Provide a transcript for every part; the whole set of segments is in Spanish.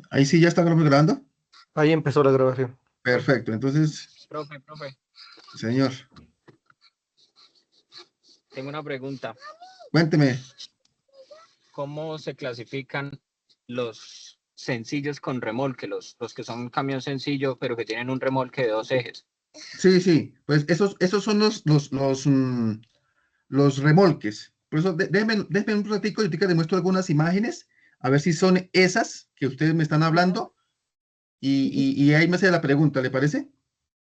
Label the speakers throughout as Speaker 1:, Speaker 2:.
Speaker 1: Ahí sí ya está grabando.
Speaker 2: Ahí empezó la grabación.
Speaker 1: Perfecto, entonces,
Speaker 3: Profe,
Speaker 1: señor,
Speaker 3: tengo una pregunta.
Speaker 1: cuénteme.
Speaker 3: ¿Cómo se clasifican los sencillos con remolque, los que son un camión sencillo, pero que tienen un remolque de 2 ejes?
Speaker 1: Sí, pues esos son los remolques. Por eso, déjeme un ratico, yo te muestro algunas imágenes, a ver si son esas que ustedes me están hablando, y ahí me hace la pregunta, ¿le parece?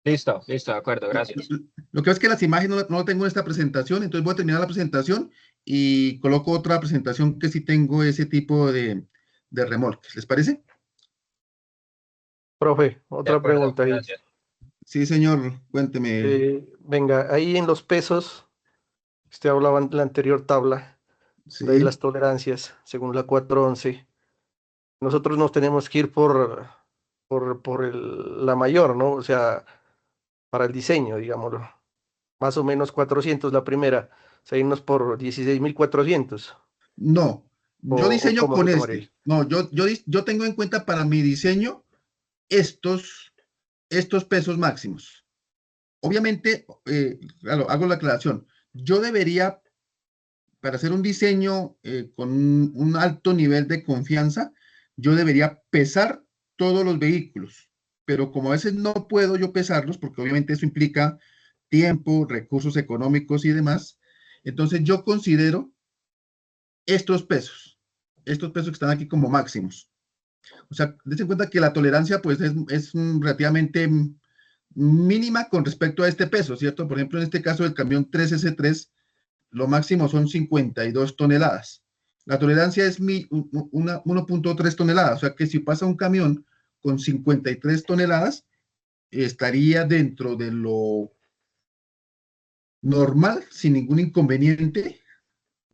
Speaker 3: Listo, de acuerdo,
Speaker 1: Lo,
Speaker 3: gracias.
Speaker 1: lo que pasa es que las imágenes no lo tengo en esta presentación, entonces voy a terminar la presentación y coloco otra presentación que sí tengo ese tipo de remolques, ¿les parece?
Speaker 2: Profe,
Speaker 3: De
Speaker 2: otra
Speaker 3: acuerdo,
Speaker 2: pregunta ahí.
Speaker 3: gracias.
Speaker 1: Sí, señor, cuénteme.
Speaker 2: Venga, ahí en los pesos, usted hablaba en la anterior tabla, de
Speaker 1: Sí,
Speaker 2: las tolerancias, según la 411. Nosotros nos tenemos que ir por la mayor, ¿no? O sea, para el diseño, digámoslo. Más o menos 400 la primera, o sea, irnos por 16.400.
Speaker 1: no, yo
Speaker 2: O
Speaker 1: diseño
Speaker 2: cómo se
Speaker 1: con
Speaker 2: tomaría ahí.
Speaker 1: este. No, yo tengo en cuenta para mi diseño estos, estos pesos máximos. Obviamente, claro, hago la aclaración. Yo debería, para hacer un diseño con un alto nivel de confianza, yo debería pesar todos los vehículos. Pero como a veces no puedo yo pesarlos, porque obviamente eso implica tiempo, recursos económicos y demás, entonces yo considero estos pesos, estos pesos que están aquí como máximos. O sea, dense cuenta que la tolerancia pues es relativamente mínima con respecto a este peso, ¿cierto? Por ejemplo, en este caso del camión 3S3, lo máximo son 52 toneladas. La tolerancia es 1.3 toneladas, o sea que si pasa un camión con 53 toneladas, estaría dentro de lo normal, sin ningún inconveniente,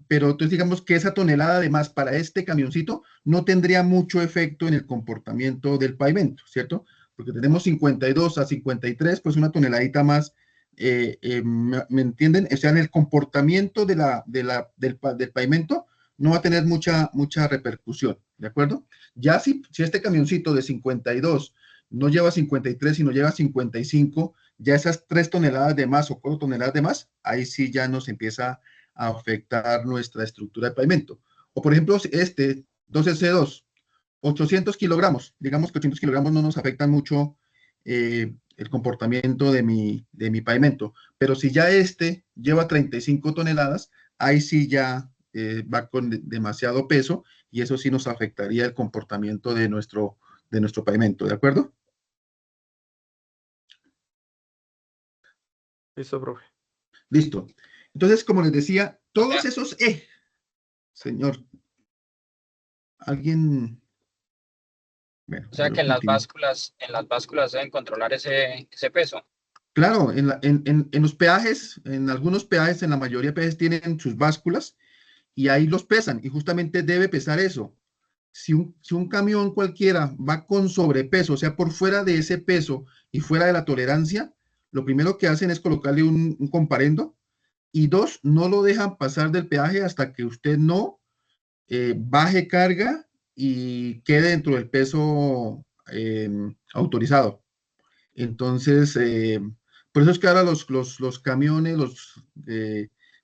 Speaker 1: pero entonces digamos que esa tonelada de más para este camioncito no tendría mucho efecto en el comportamiento del pavimento, ¿cierto? Porque tenemos 52 a 53, pues una toneladita más, ¿me entienden? O sea, en el comportamiento del pavimento no va a tener mucha repercusión, ¿de acuerdo? Ya si este camioncito de 52 no lleva 53, sino lleva 55, ya esas 3 toneladas de más o 4 toneladas de más, ahí sí ya nos empieza a afectar nuestra estructura de pavimento. O por ejemplo, este 12C2, 800 kilogramos, digamos que 800 kilogramos no nos afectan mucho el comportamiento de mi pavimento, pero si ya este lleva 35 toneladas, ahí sí ya va con demasiado peso y eso sí nos afectaría el comportamiento de nuestro pavimento, ¿de acuerdo?
Speaker 2: Listo, profe.
Speaker 1: Listo. Entonces, como les decía,
Speaker 3: O
Speaker 1: todos
Speaker 3: sea,
Speaker 1: esos, señor, alguien, bueno,
Speaker 3: o sea que
Speaker 1: continúo.
Speaker 3: en las básculas deben controlar ese peso.
Speaker 1: Claro, en los peajes, en algunos peajes, en la mayoría de peajes tienen sus básculas y ahí los pesan y justamente debe pesar eso. Si un camión cualquiera va con sobrepeso, o sea, por fuera de ese peso y fuera de la tolerancia, lo primero que hacen es colocarle un comparendo y dos, no lo dejan pasar del peaje hasta que usted no baje carga y quede dentro del peso autorizado. Entonces, por eso es que ahora los camiones,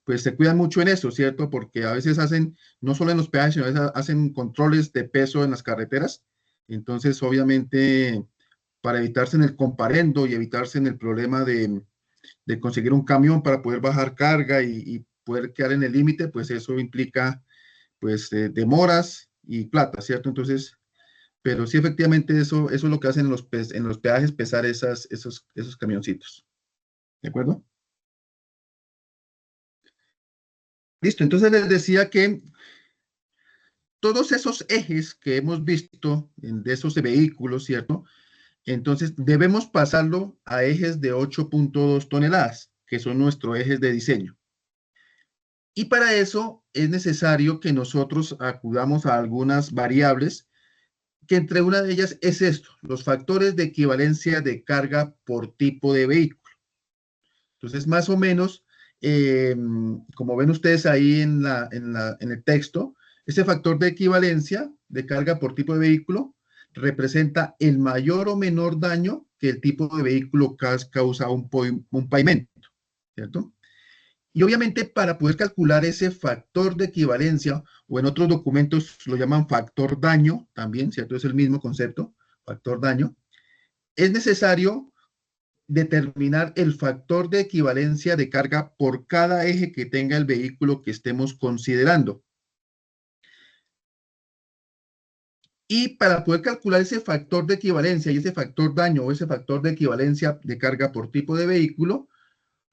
Speaker 1: pues se cuidan mucho en eso, ¿cierto? Porque a veces hacen, no solo en los peajes, sino a veces hacen controles de peso en las carreteras. Entonces, obviamente, para evitarse en el comparendo y evitarse en el problema de conseguir un camión para poder bajar carga y poder quedar en el límite, pues eso implica, pues, demoras y plata, ¿cierto? Entonces, pero sí, efectivamente, eso es lo que hacen en los peajes, pesar esos camioncitos. ¿De acuerdo? Listo. Entonces les decía que todos esos ejes que hemos visto de esos vehículos, ¿cierto? Entonces debemos pasarlo a ejes de 8.2 toneladas, que son nuestros ejes de diseño. Y para eso es necesario que nosotros acudamos a algunas variables, que entre una de ellas es esto, los factores de equivalencia de carga por tipo de vehículo. Entonces, más o menos, como ven ustedes ahí en el texto, Ese factor de equivalencia de carga por tipo de vehículo representa el mayor o menor daño que el tipo de vehículo causa a un pavimento, ¿cierto? Y obviamente para poder calcular ese factor de equivalencia, o en otros documentos lo llaman factor daño también, ¿cierto? Es el mismo concepto, factor daño. Es necesario determinar el factor de equivalencia de carga por cada eje que tenga el vehículo que estemos considerando. Y para poder calcular ese factor de equivalencia y ese factor daño o ese factor de equivalencia de carga por tipo de vehículo,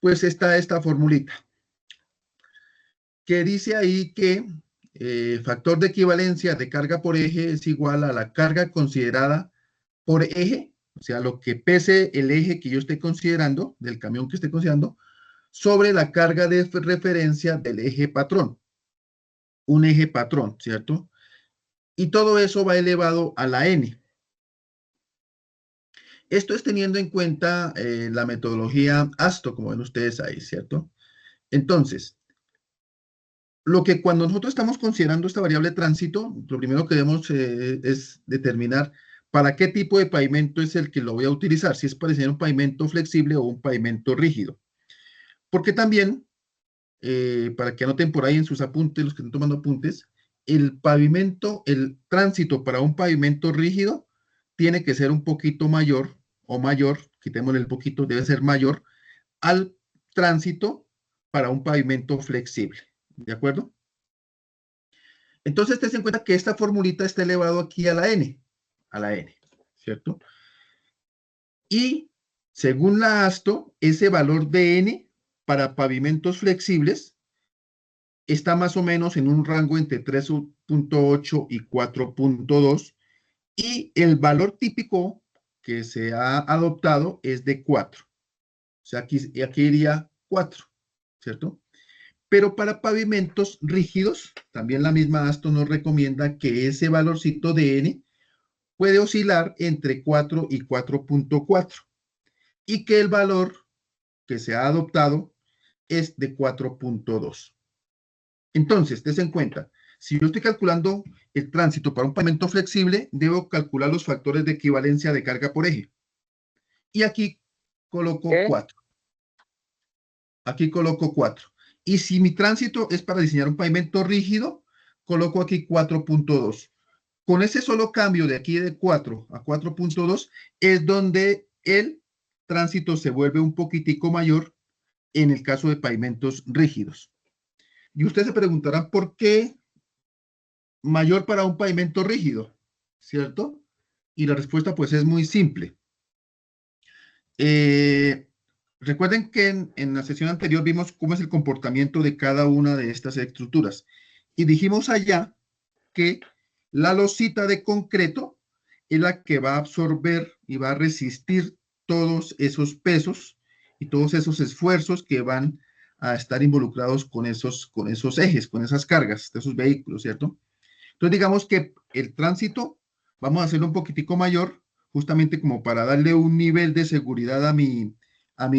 Speaker 1: pues está esta formulita, que dice ahí que factor de equivalencia de carga por eje es igual a la carga considerada por eje, o sea, lo que pese el eje que yo esté considerando, del camión que esté considerando, sobre la carga de referencia del eje patrón. Un eje patrón, ¿cierto? Y todo eso va elevado a la n. Esto es teniendo en cuenta la metodología ASTO, como ven ustedes ahí, ¿cierto? Entonces, lo que cuando nosotros estamos considerando esta variable tránsito, lo primero que debemos es determinar para qué tipo de pavimento es el que lo voy a utilizar, si es para diseñar un pavimento flexible o un pavimento rígido. Porque también, para que anoten por ahí en sus apuntes, los que están tomando apuntes, el pavimento, el tránsito para un pavimento rígido tiene que ser un poquito mayor, o mayor, quitémosle el poquito, debe ser mayor al tránsito para un pavimento flexible. ¿De acuerdo? Entonces, ten en cuenta que esta formulita está elevado aquí a la n, ¿cierto? Y según la ASTO, ese valor de n para pavimentos flexibles está más o menos en un rango entre 3.8 y 4.2 y el valor típico que se ha adoptado es de 4. O sea, aquí iría 4, ¿cierto? Pero para pavimentos rígidos, también la misma ASTO nos recomienda que ese valorcito de n puede oscilar entre 4 y 4.4 y que el valor que se ha adoptado es de 4.2. Entonces, ten en cuenta, si yo estoy calculando el tránsito para un pavimento flexible, debo calcular los factores de equivalencia de carga por eje. Y aquí coloco 4. Aquí coloco 4. Y si mi tránsito es para diseñar un pavimento rígido, coloco aquí 4.2. Con ese solo cambio de aquí de 4 a 4.2 es donde el tránsito se vuelve un poquitico mayor en el caso de pavimentos rígidos. Y ustedes se preguntarán por qué mayor para un pavimento rígido, ¿cierto? Y la respuesta pues es muy simple. Recuerden que en la sesión anterior vimos cómo es el comportamiento de cada una de estas estructuras. Y dijimos allá que la losita de concreto es la que va a absorber y va a resistir todos esos pesos y todos esos esfuerzos que van a estar involucrados con esos ejes, con esas cargas de esos vehículos, ¿cierto? Entonces digamos que el tránsito vamos a hacerlo un poquitico mayor, justamente como para darle un nivel de seguridad a mi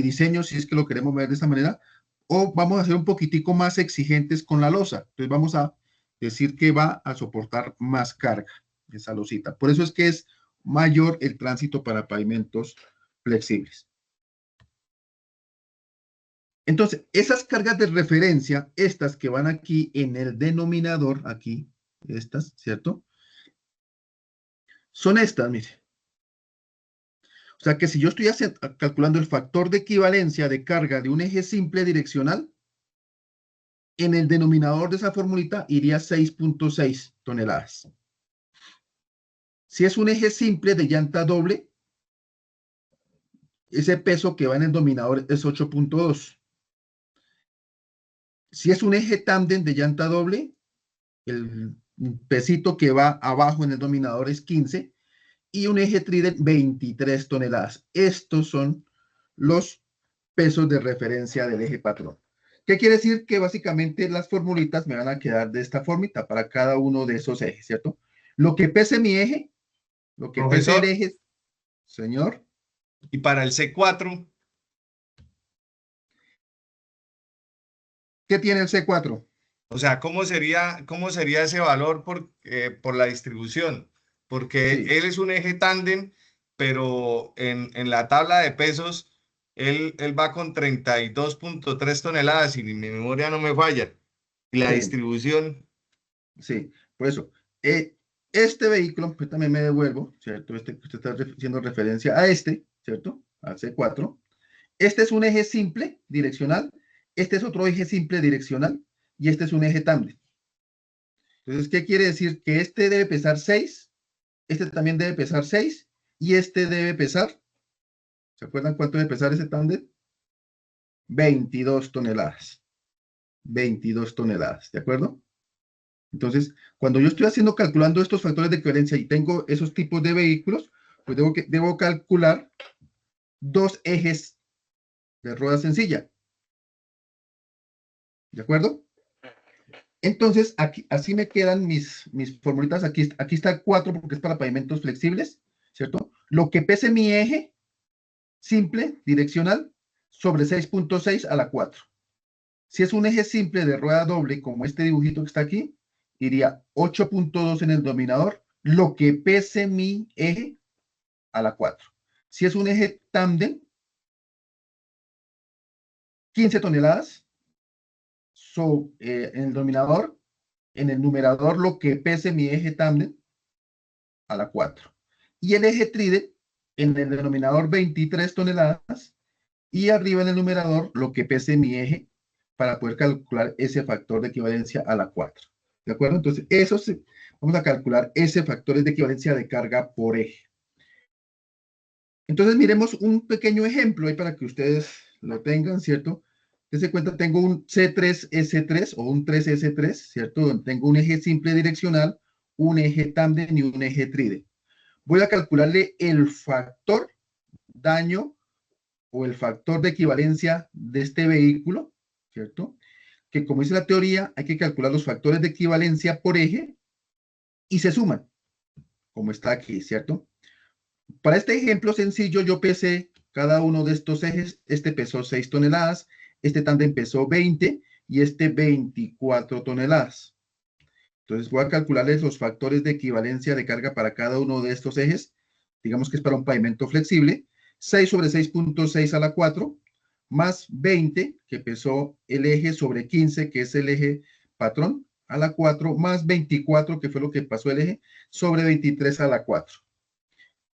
Speaker 1: diseño, si es que lo queremos ver de esta manera, o vamos a ser un poquitico más exigentes con la losa. Entonces vamos a decir que va a soportar más carga esa losita. Por eso es que es mayor el tránsito para pavimentos flexibles. Entonces, esas cargas de referencia, estas que van aquí en el denominador, aquí, estas, ¿cierto? Son estas, mire. O sea que si yo estoy calculando el factor de equivalencia de carga de un eje simple direccional, en el denominador de esa formulita iría 6.6 toneladas. Si es un eje simple de llanta doble, ese peso que va en el denominador es 8.2. Si es un eje tándem de llanta doble, el pesito que va abajo en el denominador es 15 y un eje trident 23 toneladas. Estos son los pesos de referencia del eje patrón. ¿Qué quiere decir? Que básicamente las formulitas me van a quedar de esta formita para cada uno de esos ejes, ¿cierto? Lo que pese mi eje, lo que pese el eje, señor.
Speaker 4: Y para el C4.
Speaker 1: ¿Qué tiene el C4?
Speaker 4: O sea, cómo sería ese valor por la distribución? Porque
Speaker 1: Sí,
Speaker 4: él es un eje tándem, pero en la tabla de pesos, él va con 32,3 toneladas, y mi memoria no me falla. Y la
Speaker 1: sí,
Speaker 4: distribución,
Speaker 1: sí. Por eso, eh, este vehículo, pues también me devuelvo, ¿cierto? Este que usted está haciendo referencia a este, ¿cierto? Al C4. Este es un eje simple direccional, este es otro eje simple direccional y este es un eje tándem. Entonces, ¿qué quiere decir? Que este debe pesar 6, este también debe pesar 6 y este debe pesar, ¿se acuerdan cuánto debe pesar ese tándem? 22 toneladas. 22 toneladas, ¿de acuerdo? Entonces, cuando yo estoy calculando estos factores de equivalencia y tengo esos tipos de vehículos, pues debo calcular dos ejes de rueda sencilla, ¿de acuerdo? Entonces, aquí, así me quedan mis formulitas. Aquí está 4 porque es para pavimentos flexibles, ¿cierto? Lo que pese mi eje simple, direccional, sobre 6.6 a la 4. Si es un eje simple de rueda doble, como este dibujito que está aquí, iría 8.2 en el dominador, lo que pese mi eje a la 4. Si es un eje tándem, 15 toneladas, en el dominador, en el numerador, lo que pese mi eje tándem a la 4. Y el eje tride, en el denominador 23 toneladas, y arriba en el numerador, lo que pese mi eje para poder calcular ese factor de equivalencia a la 4. ¿De acuerdo? Entonces, vamos a calcular ese factor de equivalencia de carga por eje. Entonces, miremos un pequeño ejemplo ahí para que ustedes lo tengan, ¿cierto? Dense cuenta, tengo un C3S3 o un 3S3, ¿cierto? Donde tengo un eje simple direccional, un eje tándem y un eje tride. Voy a calcularle el factor daño o el factor de equivalencia de este vehículo, ¿cierto? Que como dice la teoría, hay que calcular los factores de equivalencia por eje y se suman, como está aquí, ¿cierto? Para este ejemplo sencillo, yo pesé cada uno de estos ejes. Este pesó 6 toneladas, este tándem pesó 20 y este 24 toneladas. Entonces voy a calcularles los factores de equivalencia de carga para cada uno de estos ejes. Digamos que es para un pavimento flexible. 6 sobre 6.6 a la 4, más 20, que pesó el eje, sobre 15, que es el eje patrón, a la 4, más 24, que fue lo que pasó el eje, sobre 23 a la 4.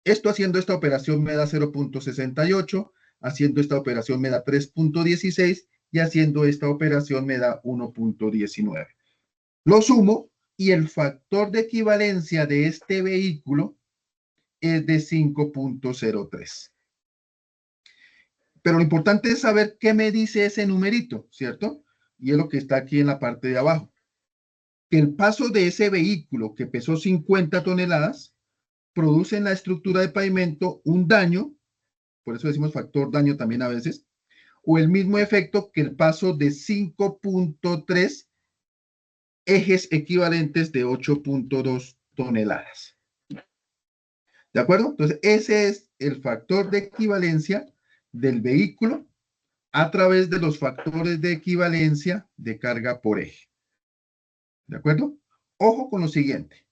Speaker 1: Esto haciendo esta operación me da 0.68, haciendo esta operación me da 3.16 y haciendo esta operación me da 1.19. Lo sumo y el factor de equivalencia de este vehículo es de 5.03. Pero lo importante es saber qué me dice ese numerito, ¿cierto? Y es lo que está aquí en la parte de abajo. Que el paso de ese vehículo que pesó 50 toneladas produce en la estructura de pavimento un daño, por eso decimos factor daño también a veces, o el mismo efecto que el paso de 5.3 ejes equivalentes de 8.2 toneladas. ¿De acuerdo? Entonces, ese es el factor de equivalencia del vehículo a través de los factores de equivalencia de carga por eje. ¿De acuerdo? Ojo con lo siguiente.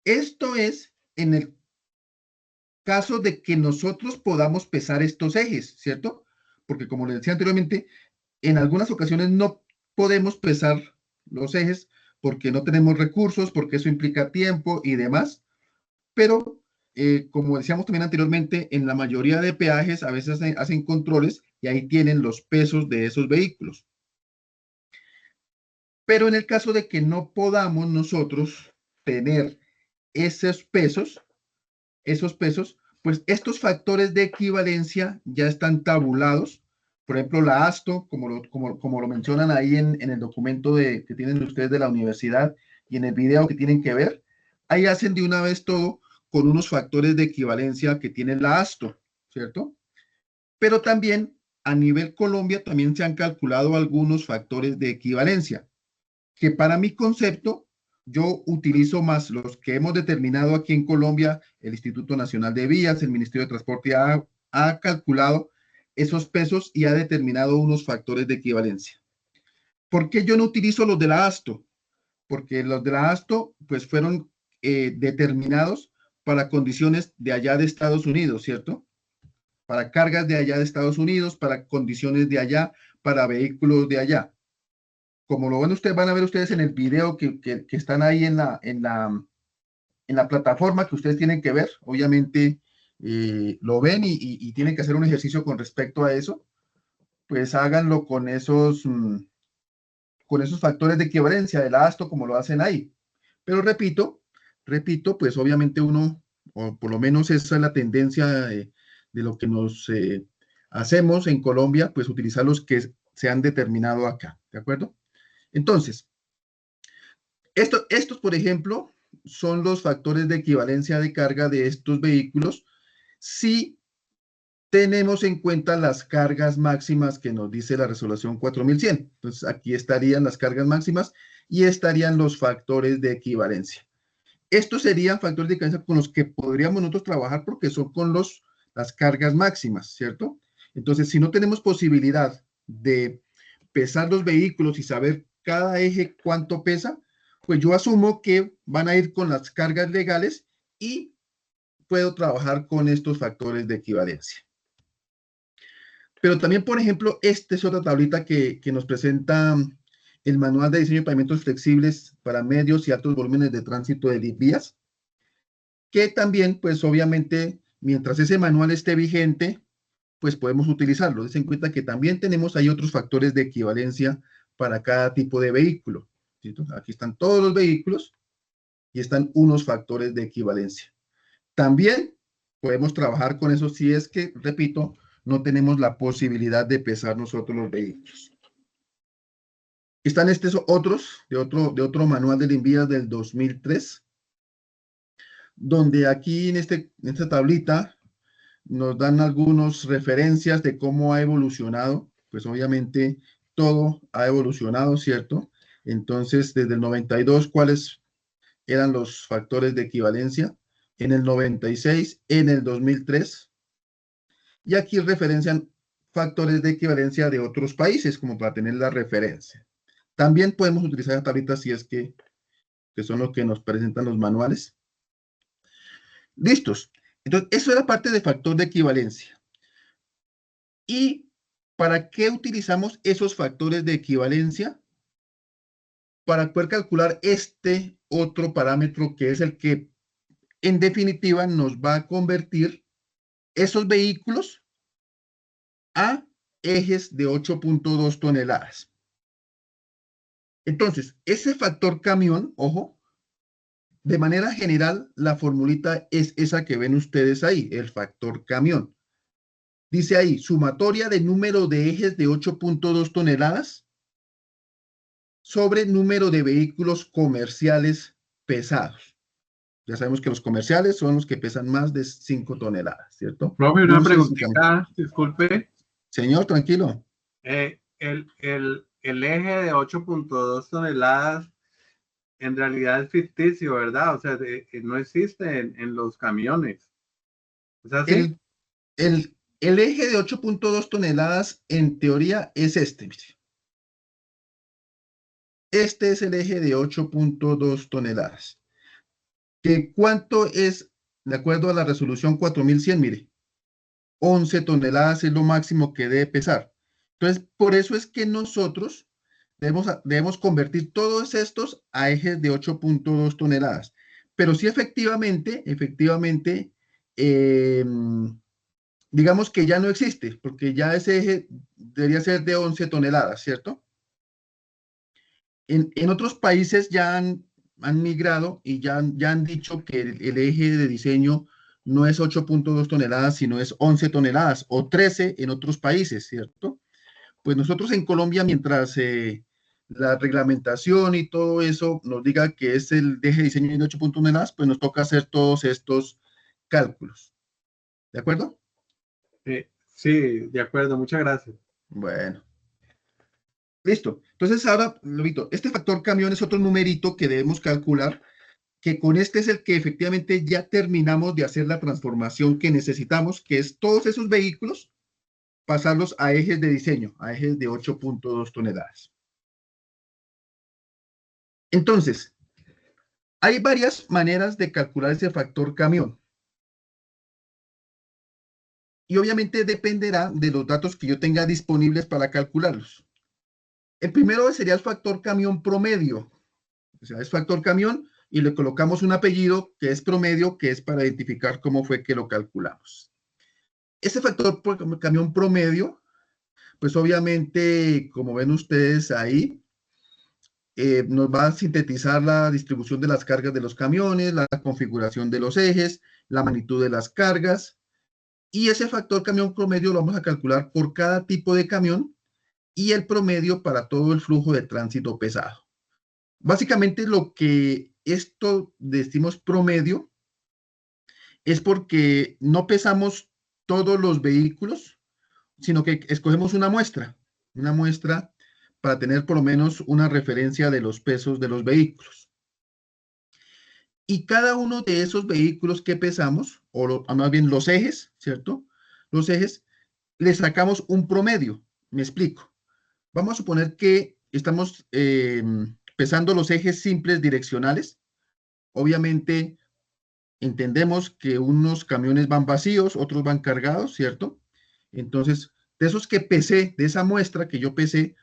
Speaker 1: Esto es en el caso de que nosotros podamos pesar estos ejes, ¿cierto? Porque como les decía anteriormente, en algunas ocasiones no podemos pesar los ejes porque no tenemos recursos, porque eso implica tiempo y demás, pero como decíamos también anteriormente, en la mayoría de peajes a veces hacen controles y ahí tienen los pesos de esos vehículos. Pero en el caso de que no podamos nosotros tener esos pesos, pues estos factores de equivalencia ya están tabulados. Por ejemplo, la ASTO, como lo mencionan ahí en el documento que tienen ustedes de la universidad y en el video que tienen que ver, ahí hacen de una vez todo con unos factores de equivalencia que tiene la ASTO, ¿cierto? Pero también a nivel Colombia también se han calculado algunos factores de equivalencia, que para mi concepto yo utilizo más los que hemos determinado aquí en Colombia. El Instituto Nacional de Vías, el Ministerio de Transporte ha calculado esos pesos y ha determinado unos factores de equivalencia. ¿Por qué yo no utilizo los de la ASTO? Porque los de la ASTO pues fueron determinados para condiciones de allá de Estados Unidos, ¿cierto? Para cargas de allá de Estados Unidos, para condiciones de allá, para vehículos de allá. Como lo van a ver ustedes en el video que están ahí en la plataforma que ustedes tienen que ver, obviamente lo ven y tienen que hacer un ejercicio con respecto a eso, pues háganlo con esos factores de equivalencia del ASTO como lo hacen ahí. Pero repito, pues obviamente uno, o por lo menos esa es la tendencia de lo que nos hacemos en Colombia, pues utilizar los que se han determinado acá, ¿de acuerdo? Entonces, estos, por ejemplo, son los factores de equivalencia de carga de estos vehículos si tenemos en cuenta las cargas máximas que nos dice la resolución 4100. Entonces, aquí estarían las cargas máximas y estarían los factores de equivalencia. Estos serían factores de equivalencia con los que podríamos nosotros trabajar porque son con las cargas máximas, ¿cierto? Entonces, si no tenemos posibilidad de pesar los vehículos y saber cada eje cuánto pesa, pues yo asumo que van a ir con las cargas legales y puedo trabajar con estos factores de equivalencia. Pero también, por ejemplo, esta es otra tablita que nos presenta el Manual de Diseño de Pavimentos Flexibles para Medios y Altos Volúmenes de Tránsito de vías, que también, pues obviamente, mientras ese manual esté vigente, pues podemos utilizarlo. Den en cuenta que también tenemos ahí otros factores de equivalencia para cada tipo de vehículo. ¿Cierto? Aquí están todos los vehículos y están unos factores de equivalencia. También podemos trabajar con eso si es que, repito, no tenemos la posibilidad de pesar nosotros los vehículos. Están estos otros, de otro manual de Invías del 2003, donde aquí en esta tablita nos dan algunas referencias de cómo ha evolucionado. Pues obviamente todo ha evolucionado, ¿cierto? Entonces, desde el 92, ¿cuáles eran los factores de equivalencia? En el 96, en el 2003. Y aquí referencian factores de equivalencia de otros países, como para tener la referencia. También podemos utilizar esta tablita si es que son los que nos presentan los manuales. Listos. Entonces, eso era parte de factor de equivalencia. ¿Y para qué utilizamos esos factores de equivalencia? Para poder calcular este otro parámetro que es el que en definitiva nos va a convertir esos vehículos a ejes de 8.2 toneladas. Entonces, ese factor camión, ojo, de manera general, la formulita es esa que ven ustedes ahí, el factor camión. Dice ahí, sumatoria de número de ejes de 8.2 toneladas sobre número de vehículos comerciales pesados. Ya sabemos que los comerciales son los que pesan más de 5 toneladas, ¿cierto?
Speaker 5: Profe, una preguntita, disculpe.
Speaker 1: Señor, tranquilo.
Speaker 5: El eje de 8.2 toneladas en realidad es ficticio, ¿verdad? O sea, no existe en los camiones. ¿Es así?
Speaker 1: El eje de 8.2 toneladas en teoría es este, mire. Este es el eje de 8.2 toneladas. ¿Que cuánto es, de acuerdo a la resolución 4100? Mire, 11 toneladas es lo máximo que debe pesar. Entonces, por eso es que nosotros debemos convertir todos estos a ejes de 8.2 toneladas. Pero sí, efectivamente, digamos que ya no existe, porque ya ese eje debería ser de 11 toneladas, ¿cierto? En otros países ya han migrado y ya han dicho que el eje de diseño no es 8.2 toneladas, sino es 11 toneladas o 13 en otros países, ¿cierto? Pues nosotros en Colombia, mientras la reglamentación y todo eso nos diga que es el eje de diseño de 8.1 toneladas, pues nos toca hacer todos estos cálculos. ¿De acuerdo?
Speaker 5: Sí, de acuerdo, muchas gracias.
Speaker 1: Bueno. Listo. Entonces ahora, Lobito, este factor camión es otro numerito que debemos calcular, que con este es el que efectivamente ya terminamos de hacer la transformación que necesitamos, que es todos esos vehículos, pasarlos a ejes de diseño, a ejes de 8.2 toneladas. Entonces, hay varias maneras de calcular ese factor camión. Y obviamente dependerá de los datos que yo tenga disponibles para calcularlos. El primero sería el factor camión promedio. O sea, es factor camión y le colocamos un apellido que es promedio, que es para identificar cómo fue que lo calculamos. Ese factor camión promedio, pues obviamente, como ven ustedes ahí, nos va a sintetizar la distribución de las cargas de los camiones, la configuración de los ejes, la magnitud de las cargas, y ese factor camión promedio lo vamos a calcular por cada tipo de camión y el promedio para todo el flujo de tránsito pesado. Básicamente lo que esto decimos promedio es porque no pesamos todos los vehículos, sino que escogemos una muestra para tener por lo menos una referencia de los pesos de los vehículos. Y cada uno de esos vehículos que pesamos, más bien los ejes, ¿cierto? Los ejes, le sacamos un promedio. Me explico. Vamos a suponer que estamos pesando los ejes simples direccionales. Obviamente, entendemos que unos camiones van vacíos, otros van cargados, ¿cierto? Entonces, de esos que pesé, de esa muestra que yo pesé,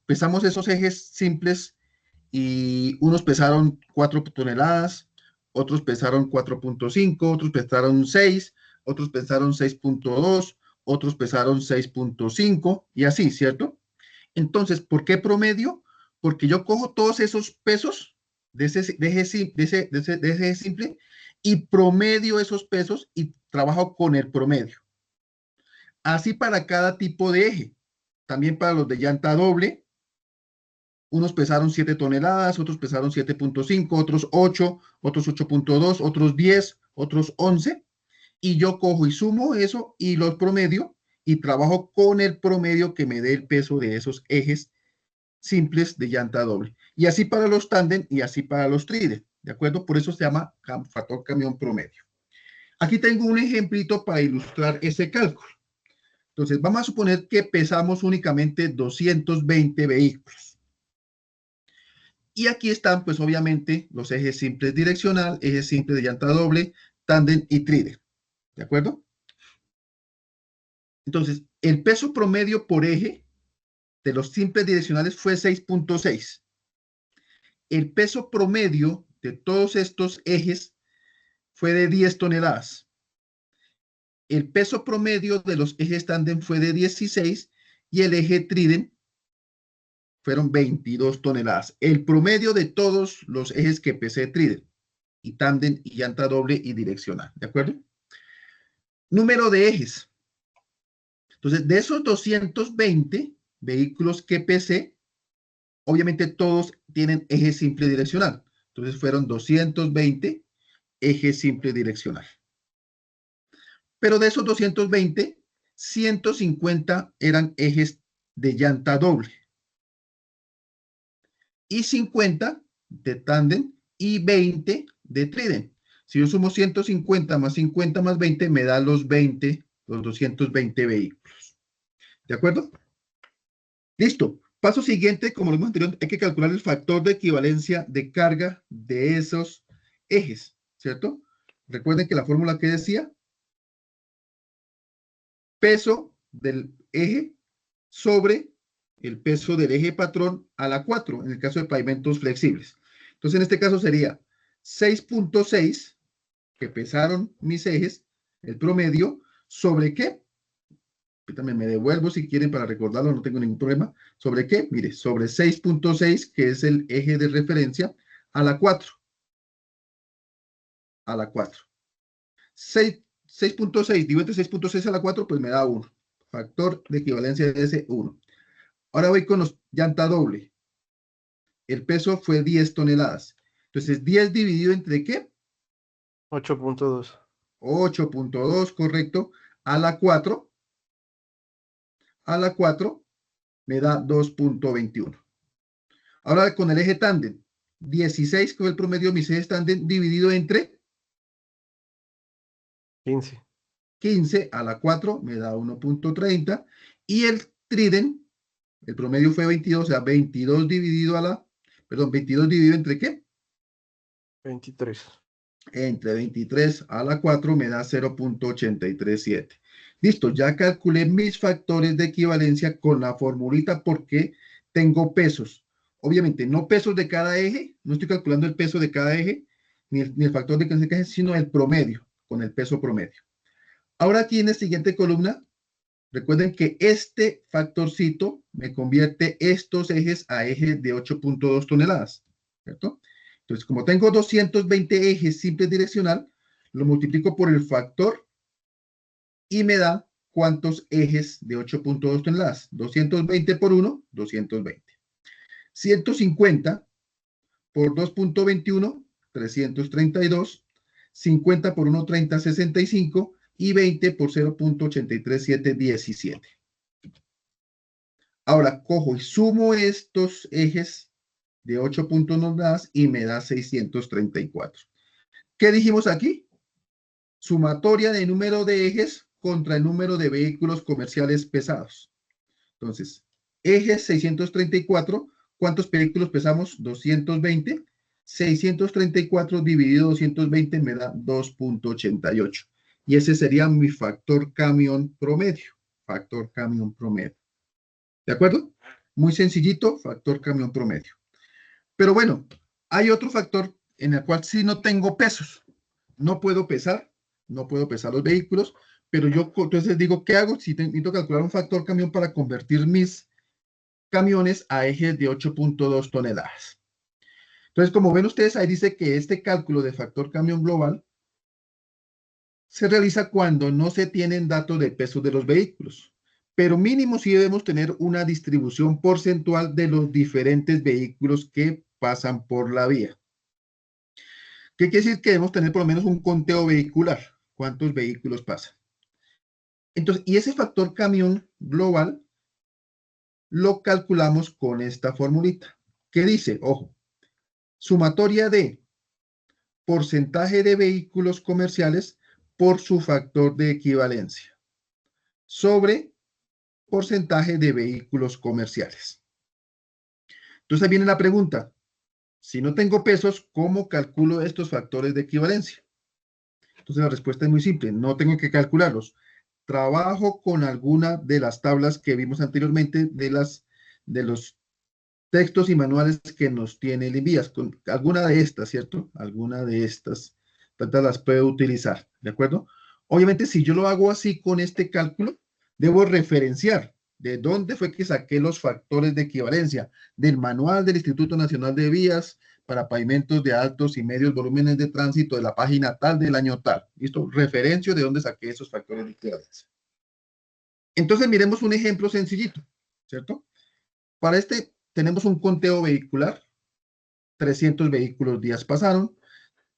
Speaker 1: pesamos esos ejes simples y unos pesaron 4 toneladas, otros pesaron 4.5, otros pesaron 6, otros pesaron 6.2, otros pesaron 6.5 y así, ¿cierto? Entonces, ¿por qué promedio? Porque yo cojo todos esos pesos de ese eje simple y promedio esos pesos y trabajo con el promedio. Así para cada tipo de eje. También para los de llanta doble, unos pesaron 7 toneladas, otros pesaron 7.5, otros 8, otros 8.2, otros 10, otros 11. Y yo cojo y sumo eso y los promedio y trabajo con el promedio que me dé el peso de esos ejes simples de llanta doble. Y así para los tándem y así para los tríden. ¿De acuerdo? Por eso se llama factor camión promedio. Aquí tengo un ejemplito para ilustrar ese cálculo. Entonces, vamos a suponer que pesamos únicamente 220 vehículos. Y aquí están, pues obviamente, los ejes simples direccional, ejes simples de llanta doble, tándem y tríden. ¿De acuerdo? Entonces, el peso promedio por eje de los simples direccionales fue 6.6. El peso promedio de todos estos ejes fue de 10 toneladas. El peso promedio de los ejes tándem fue de 16 y el eje tríden fueron 22 toneladas. El promedio de todos los ejes que pesé tríden y tándem y llanta doble y direccional. ¿De acuerdo? Número de ejes. Entonces, de esos 220 vehículos que pesé, obviamente todos tienen eje simple direccional. Entonces, fueron 220 ejes simple direccional. Pero de esos 220, 150 eran ejes de llanta doble. Y 50 de tándem y 20 de tríden. Si yo sumo 150 más 50 más 20, me da los 220 vehículos. ¿De acuerdo? Listo. Paso siguiente, como lo hemos anterior, hay que calcular el factor de equivalencia de carga de esos ejes, ¿cierto? Recuerden que la fórmula que decía, peso del eje sobre el peso del eje patrón a la 4, en el caso de pavimentos flexibles. Entonces, en este caso sería 6.6, que pesaron mis ejes, el promedio, ¿sobre qué? También me devuelvo si quieren para recordarlo, no tengo ningún problema. ¿Sobre qué? Mire, sobre 6.6, que es el eje de referencia, a la 4. A la 4. 6.6 dividido entre 6.6 a la 4, pues me da 1. Factor de equivalencia de ese 1. Ahora voy con los llanta doble. El peso fue 10 toneladas. Entonces, 10 dividido entre ¿qué?
Speaker 2: 8.2.
Speaker 1: 8.2, correcto. A la 4. A la 4 me da 2.21. Ahora con el eje tándem. 16 con el promedio de mis ejes tándem dividido entre
Speaker 2: 15.
Speaker 1: 15 a la 4 me da 1.30. Y el tríden, el promedio fue 22, o sea, 22 dividido a la Perdón, 22 dividido entre ¿qué?
Speaker 2: 23.
Speaker 1: Entre 23 a la 4 me da 0.837. Listo, ya calculé mis factores de equivalencia con la formulita porque tengo pesos. Obviamente, no pesos de cada eje, no estoy calculando el peso de cada eje, ni el factor de cada eje, sino el promedio, con el peso promedio. Ahora aquí en la siguiente columna, recuerden que este factorcito me convierte estos ejes a ejes de 8.2 toneladas, ¿cierto? Entonces, como tengo 220 ejes simples direccional, lo multiplico por el factor y me da cuántos ejes de 8.2 toneladas. 220 por 1, 220. 150 por 2.21, 332. 50 por 1, 30, 65. Y 20 por 0.837, 17. Ahora cojo y sumo estos ejes de 8 toneladas y me da 634. ¿Qué dijimos aquí? Sumatoria de número de ejes contra el número de vehículos comerciales pesados. Entonces, ejes 634, ¿cuántos vehículos pesamos? 220. 634 dividido 220 me da 2.88. Y ese sería mi factor camión promedio. Factor camión promedio. ¿De acuerdo? Muy sencillito, factor camión promedio. Pero bueno, hay otro factor en el cual sí no tengo pesos. No puedo pesar los vehículos, pero yo entonces digo, ¿qué hago? Si necesito calcular un factor camión para convertir mis camiones a ejes de 8.2 toneladas. Entonces, como ven ustedes, ahí dice que este cálculo de factor camión global se realiza cuando no se tienen datos de peso de los vehículos, pero mínimo sí debemos tener una distribución porcentual de los diferentes vehículos que pasan por la vía. ¿Qué quiere decir? Que debemos tener por lo menos un conteo vehicular. ¿Cuántos vehículos pasan? Entonces, y ese factor camión global lo calculamos con esta formulita. ¿Qué dice? Ojo, sumatoria de porcentaje de vehículos comerciales por su factor de equivalencia sobre porcentaje de vehículos comerciales. Entonces viene la pregunta, si no tengo pesos, ¿cómo calculo estos factores de equivalencia? Entonces la respuesta es muy simple, no tengo que calcularlos. Trabajo con alguna de las tablas que vimos anteriormente de los textos y manuales que nos tiene el INVIAS, con alguna de estas, ¿cierto? Alguna de estas, tantas las puedo utilizar, ¿de acuerdo? Obviamente, si yo lo hago así con este cálculo, debo referenciar de dónde fue que saqué los factores de equivalencia, del manual del Instituto Nacional de Vías para pavimentos de altos y medios volúmenes de tránsito de la página tal del año tal. ¿Listo? Referencio de dónde saqué esos factores de equivalencia. Entonces, miremos un ejemplo sencillito, ¿cierto? Para este tenemos un conteo vehicular, 300 vehículos días pasaron,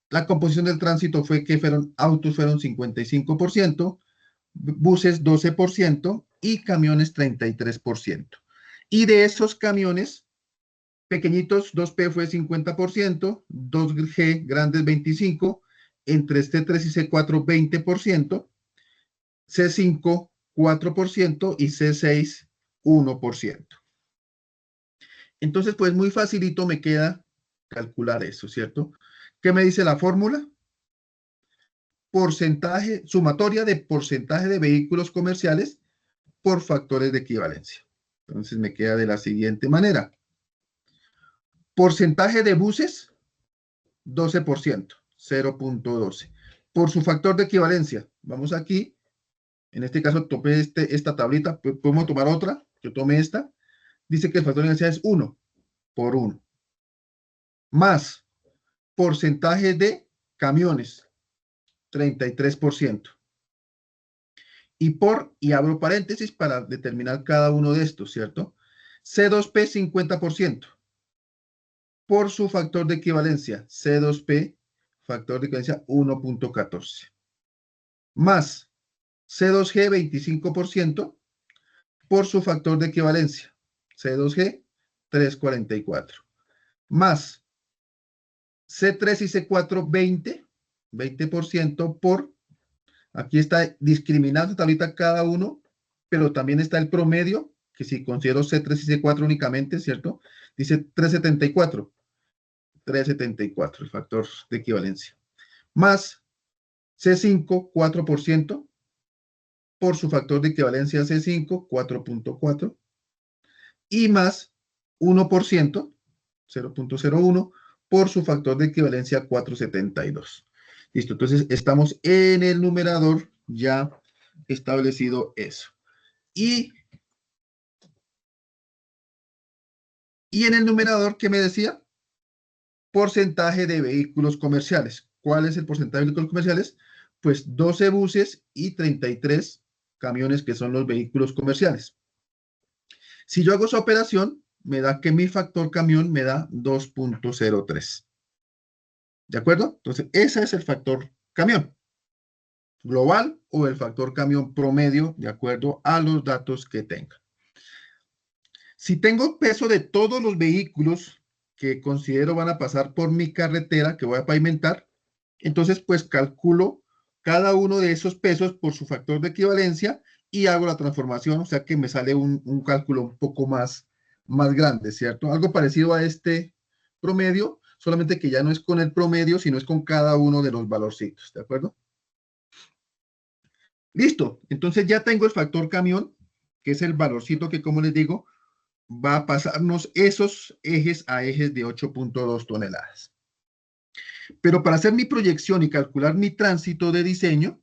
Speaker 1: la composición del tránsito fue que autos fueron 55%, buses 12% y camiones 33%. Y de esos camiones pequeñitos, 2P fue 50%, 2G grandes 25%, entre C3 y C4 20%, C5 4% y C6 1%. Entonces, pues muy facilito me queda calcular eso, ¿cierto? ¿Qué me dice la fórmula? Porcentaje, sumatoria de porcentaje de vehículos comerciales por factores de equivalencia. Entonces me queda de la siguiente manera. Porcentaje de buses, 12%, 0.12. Por su factor de equivalencia, vamos aquí. En este caso tomé esta tablita, podemos tomar otra. Yo tomé esta. Dice que el factor de equivalencia es 1 por 1. Más porcentaje de camiones, 33%. Y abro paréntesis para determinar cada uno de estos, ¿cierto? C2P, 50%. Por su factor de equivalencia, C2P, factor de equivalencia 1.14. Más C2G, 25%. Por su factor de equivalencia, C2G, 3.44. Más C3 y C4, 20% por, aquí está discriminando ahorita cada uno, pero también está el promedio, que si considero C3 y C4 únicamente, ¿cierto? Dice 3.74. 374, el factor de equivalencia. Más C5, 4%, por su factor de equivalencia C5, 4.4, y más 1%, 0.01, por su factor de equivalencia 472. Listo, entonces estamos en el numerador ya establecido eso. Y en el numerador, ¿qué me decía? Porcentaje de vehículos comerciales. ¿Cuál es el porcentaje de vehículos comerciales? Pues 12 buses y 33 camiones, que son los vehículos comerciales. Si yo hago esa operación, me da que mi factor camión me da 2.03. ¿De acuerdo? Entonces, ese es el factor camión global o el factor camión promedio, de acuerdo a los datos que tenga. Si tengo peso de todos los vehículos que considero van a pasar por mi carretera que voy a pavimentar, entonces pues calculo cada uno de esos pesos por su factor de equivalencia y hago la transformación, o sea que me sale un cálculo un poco más grande, ¿cierto? Algo parecido a este promedio, solamente que ya no es con el promedio, sino es con cada uno de los valorcitos, ¿de acuerdo? Listo, entonces ya tengo el factor camión, que es el valorcito que, como les digo, va a pasarnos esos ejes a ejes de 8.2 toneladas. Pero para hacer mi proyección y calcular mi tránsito de diseño,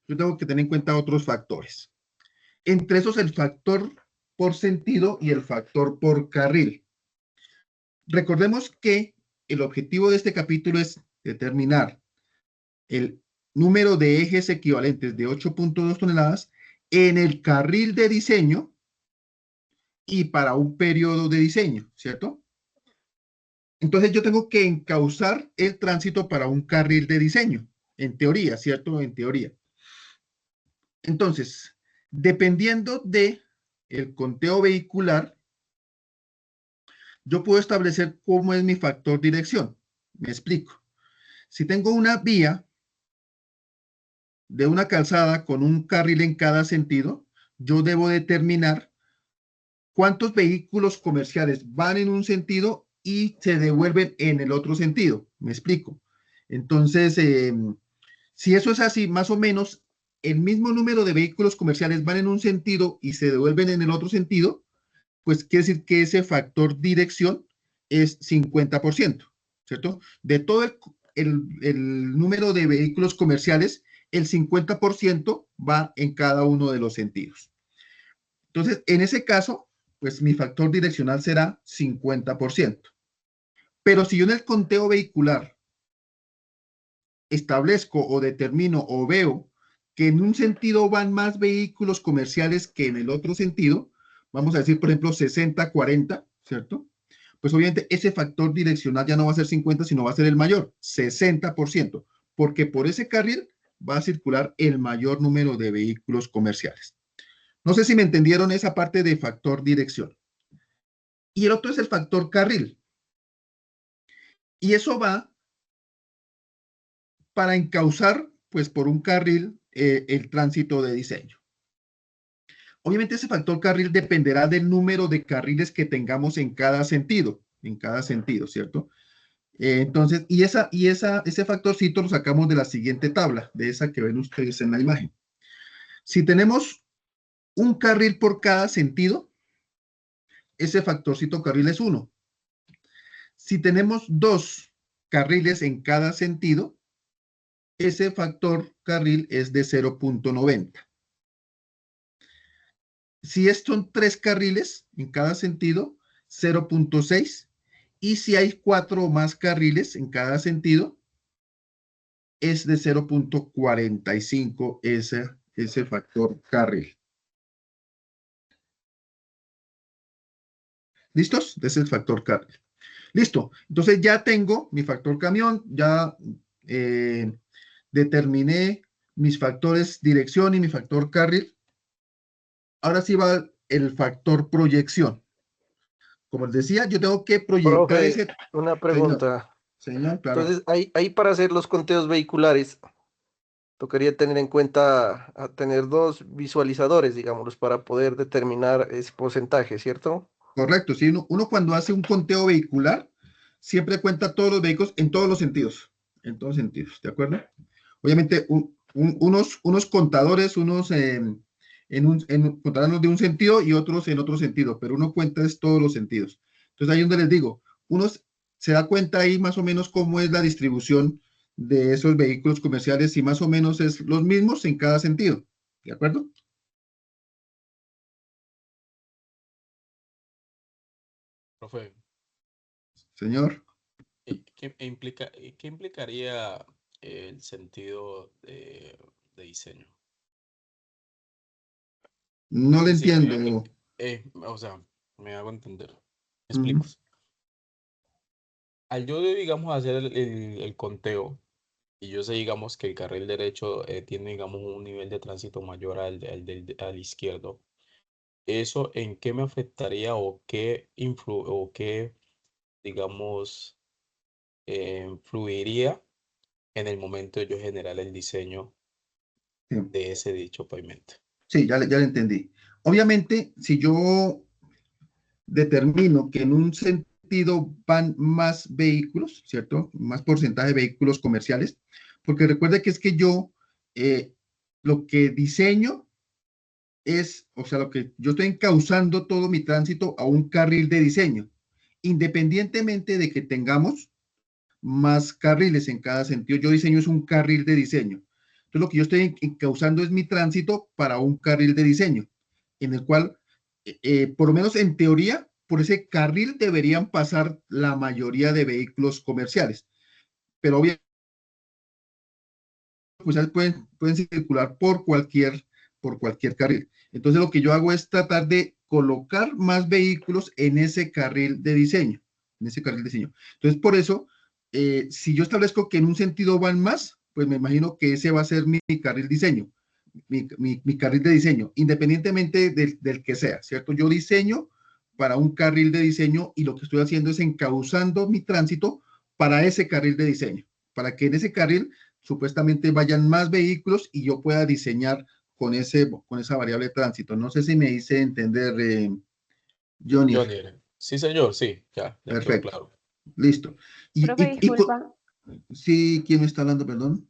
Speaker 1: yo tengo que tener en cuenta otros factores. Entre esos, el factor por sentido y el factor por carril. Recordemos que el objetivo de este capítulo es determinar el número de ejes equivalentes de 8.2 toneladas en el carril de diseño y para un periodo de diseño, ¿cierto? Entonces yo tengo que encauzar el tránsito para un carril de diseño, en teoría, ¿cierto? En teoría. Entonces, dependiendo de el conteo vehicular, yo puedo establecer cómo es mi factor dirección. Me explico. Si tengo una vía de una calzada con un carril en cada sentido, yo debo determinar cuántos vehículos comerciales van en un sentido y se devuelven en el otro sentido. Me explico. Entonces, si eso es así, más o menos el mismo número de vehículos comerciales van en un sentido y se devuelven en el otro sentido, pues quiere decir que ese factor dirección es 50%, ¿cierto? De todo el número de vehículos comerciales, el 50% va en cada uno de los sentidos. Entonces, en ese caso, pues mi factor direccional será 50%. Pero si yo en el conteo vehicular establezco o determino o veo que en un sentido van más vehículos comerciales que en el otro sentido, vamos a decir, por ejemplo, 60-40, ¿cierto? Pues obviamente ese factor direccional ya no va a ser 50, sino va a ser el mayor, 60%, porque por ese carril va a circular el mayor número de vehículos comerciales. No sé si me entendieron esa parte de factor dirección. Y el otro es el factor carril. Y eso va para encauzar, pues, por un carril el tránsito de diseño. Obviamente ese factor carril dependerá del número de carriles que tengamos en cada sentido, ¿cierto? Entonces, ese factorcito lo sacamos de la siguiente tabla, de esa que ven ustedes en la imagen. Si tenemos un carril por cada sentido, ese factorcito carril es 1. Si tenemos 2 carriles en cada sentido, ese factor carril es de 0.90. Si son 3 carriles en cada sentido, 0.6. Y si hay 4 o más carriles en cada sentido, es de 0.45 ese factor carril. ¿Listos? Ese es el factor carril. Listo. Entonces ya tengo mi factor camión, ya determiné mis factores dirección y mi factor carril. Ahora sí va el factor proyección. Como les decía, yo tengo que proyectar
Speaker 2: Profe, una pregunta.
Speaker 1: Señor, claro.
Speaker 2: Entonces, ahí para hacer los conteos vehiculares, tocaría tener en cuenta a tener 2 visualizadores, digámoslos, para poder determinar ese porcentaje, ¿cierto?
Speaker 1: Correcto, sí, uno cuando hace un conteo vehicular, siempre cuenta todos los vehículos en todos los sentidos, ¿de acuerdo? Obviamente, unos contadores, contarán de un sentido y otros en otro sentido, pero uno cuenta es todos los sentidos. Entonces, ahí donde les digo, uno se da cuenta ahí más o menos cómo es la distribución de esos vehículos comerciales y más o menos es los mismos en cada sentido, ¿de acuerdo?
Speaker 6: Profe,
Speaker 1: Señor,
Speaker 6: ¿qué implicaría el sentido de diseño?
Speaker 1: no le
Speaker 6: Es decir,
Speaker 1: entiendo.
Speaker 6: o sea, me hago entender. Me
Speaker 1: Ujú.
Speaker 6: explico. Al yo, digamos, hacer el conteo, y yo sé, digamos, que el carril derecho tiene, digamos, un nivel de tránsito mayor al izquierdo, ¿eso en qué me afectaría o qué, digamos, influiría en el momento de yo generar el diseño
Speaker 1: Sí.
Speaker 6: de ese dicho pavimento?
Speaker 1: Sí, ya le entendí. Obviamente, si yo determino que en un sentido van más vehículos, ¿cierto? Más porcentaje de vehículos comerciales, porque recuerde que es que yo lo que diseño es, o sea, lo que yo estoy encauzando todo mi tránsito a un carril de diseño, independientemente de que tengamos más carriles en cada sentido. Yo diseño es un carril de diseño. Entonces, lo que yo estoy encauzando es mi tránsito para un carril de diseño, en el cual, por lo menos en teoría, por ese carril deberían pasar la mayoría de vehículos comerciales. Pero obviamente, pues, pueden circular por cualquier carril. Entonces, lo que yo hago es tratar de colocar más vehículos en ese carril de diseño, Entonces, por eso, si yo establezco que en un sentido van más, pues me imagino que ese va a ser mi carril diseño, mi carril de diseño, independientemente del que sea, ¿cierto? Yo diseño para un carril de diseño y lo que estoy haciendo es encauzando mi tránsito para ese carril de diseño, para que en ese carril supuestamente vayan más vehículos y yo pueda diseñar con esa variable de tránsito. No sé si me hice entender, Johnny.
Speaker 6: Johnny, sí, señor, sí, ya quedó
Speaker 1: Perfecto,
Speaker 6: claro.
Speaker 1: listo.
Speaker 7: Profe,
Speaker 1: Y
Speaker 7: disculpa,
Speaker 1: sí, ¿quién me está hablando, perdón?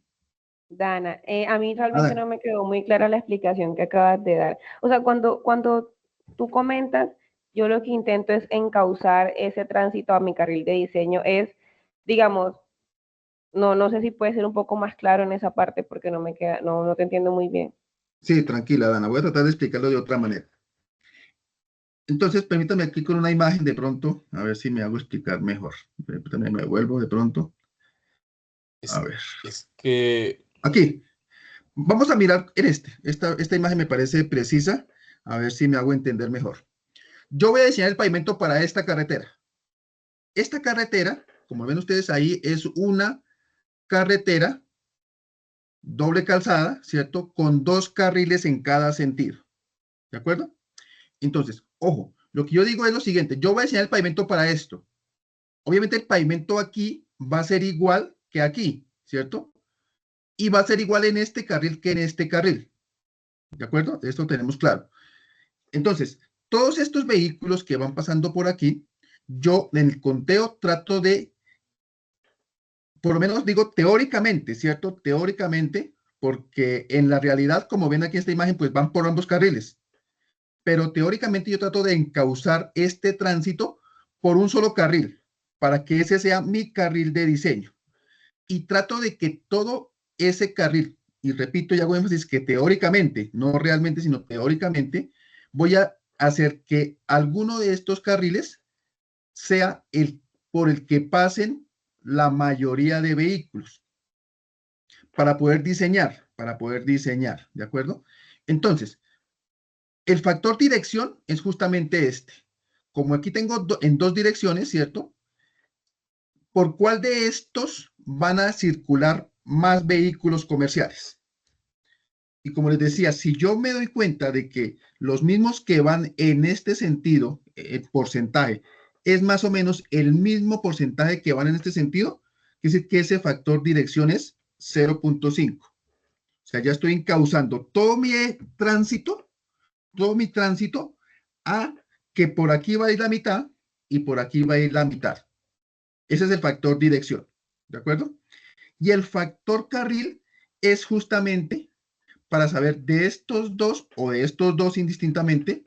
Speaker 7: Dana, a mí
Speaker 1: Ah,
Speaker 7: realmente
Speaker 1: dale.
Speaker 7: no me quedó muy clara la explicación que acabas de dar. O sea, cuando tú comentas, yo lo que intento es encauzar ese tránsito a mi carril de diseño, es, digamos, no sé si puede ser un poco más claro en esa parte porque no me queda, no te entiendo muy bien.
Speaker 1: Sí, tranquila, Dana, voy a tratar de explicarlo de otra manera. Entonces, permítame aquí con una imagen de pronto, a ver si me hago explicar mejor. Permítame, me vuelvo de pronto. A
Speaker 6: Es,
Speaker 1: ver,
Speaker 6: es que,
Speaker 1: aquí. Vamos a mirar en esta imagen me parece precisa, a ver si me hago entender mejor. Yo voy a diseñar el pavimento para esta carretera. Esta carretera, como ven ustedes ahí, es una carretera doble calzada, ¿cierto? Con 2 carriles en cada sentido, ¿de acuerdo? Entonces, ojo, lo que yo digo es lo siguiente, yo voy a diseñar el pavimento para esto. Obviamente el pavimento aquí va a ser igual que aquí, ¿cierto? Y va a ser igual en este carril que en este carril, ¿de acuerdo? Esto tenemos claro. Entonces, todos estos vehículos que van pasando por aquí, yo en el conteo trato de, por lo menos digo teóricamente, ¿cierto? Teóricamente, porque en la realidad, como ven aquí en esta imagen, pues van por ambos carriles. Pero teóricamente yo trato de encauzar este tránsito por un solo carril, para que ese sea mi carril de diseño. Y trato de que todo ese carril, y repito y hago énfasis que teóricamente, no realmente, sino teóricamente, voy a hacer que alguno de estos carriles sea el por el que pasen la mayoría de vehículos para poder diseñar, ¿de acuerdo? Entonces, el factor dirección es justamente este. Como aquí tengo en 2 direcciones, ¿cierto? ¿Por cuál de estos van a circular más vehículos comerciales? Y como les decía, si yo me doy cuenta de que los mismos que van en este sentido, el porcentaje, es más o menos el mismo porcentaje que van en este sentido, quiere decir que ese factor dirección es 0.5. O sea, ya estoy encauzando todo mi tránsito a que por aquí va a ir la mitad y por aquí va a ir la mitad. Ese es el factor dirección, ¿de acuerdo? Y el factor carril es justamente para saber de estos dos o de estos dos indistintamente,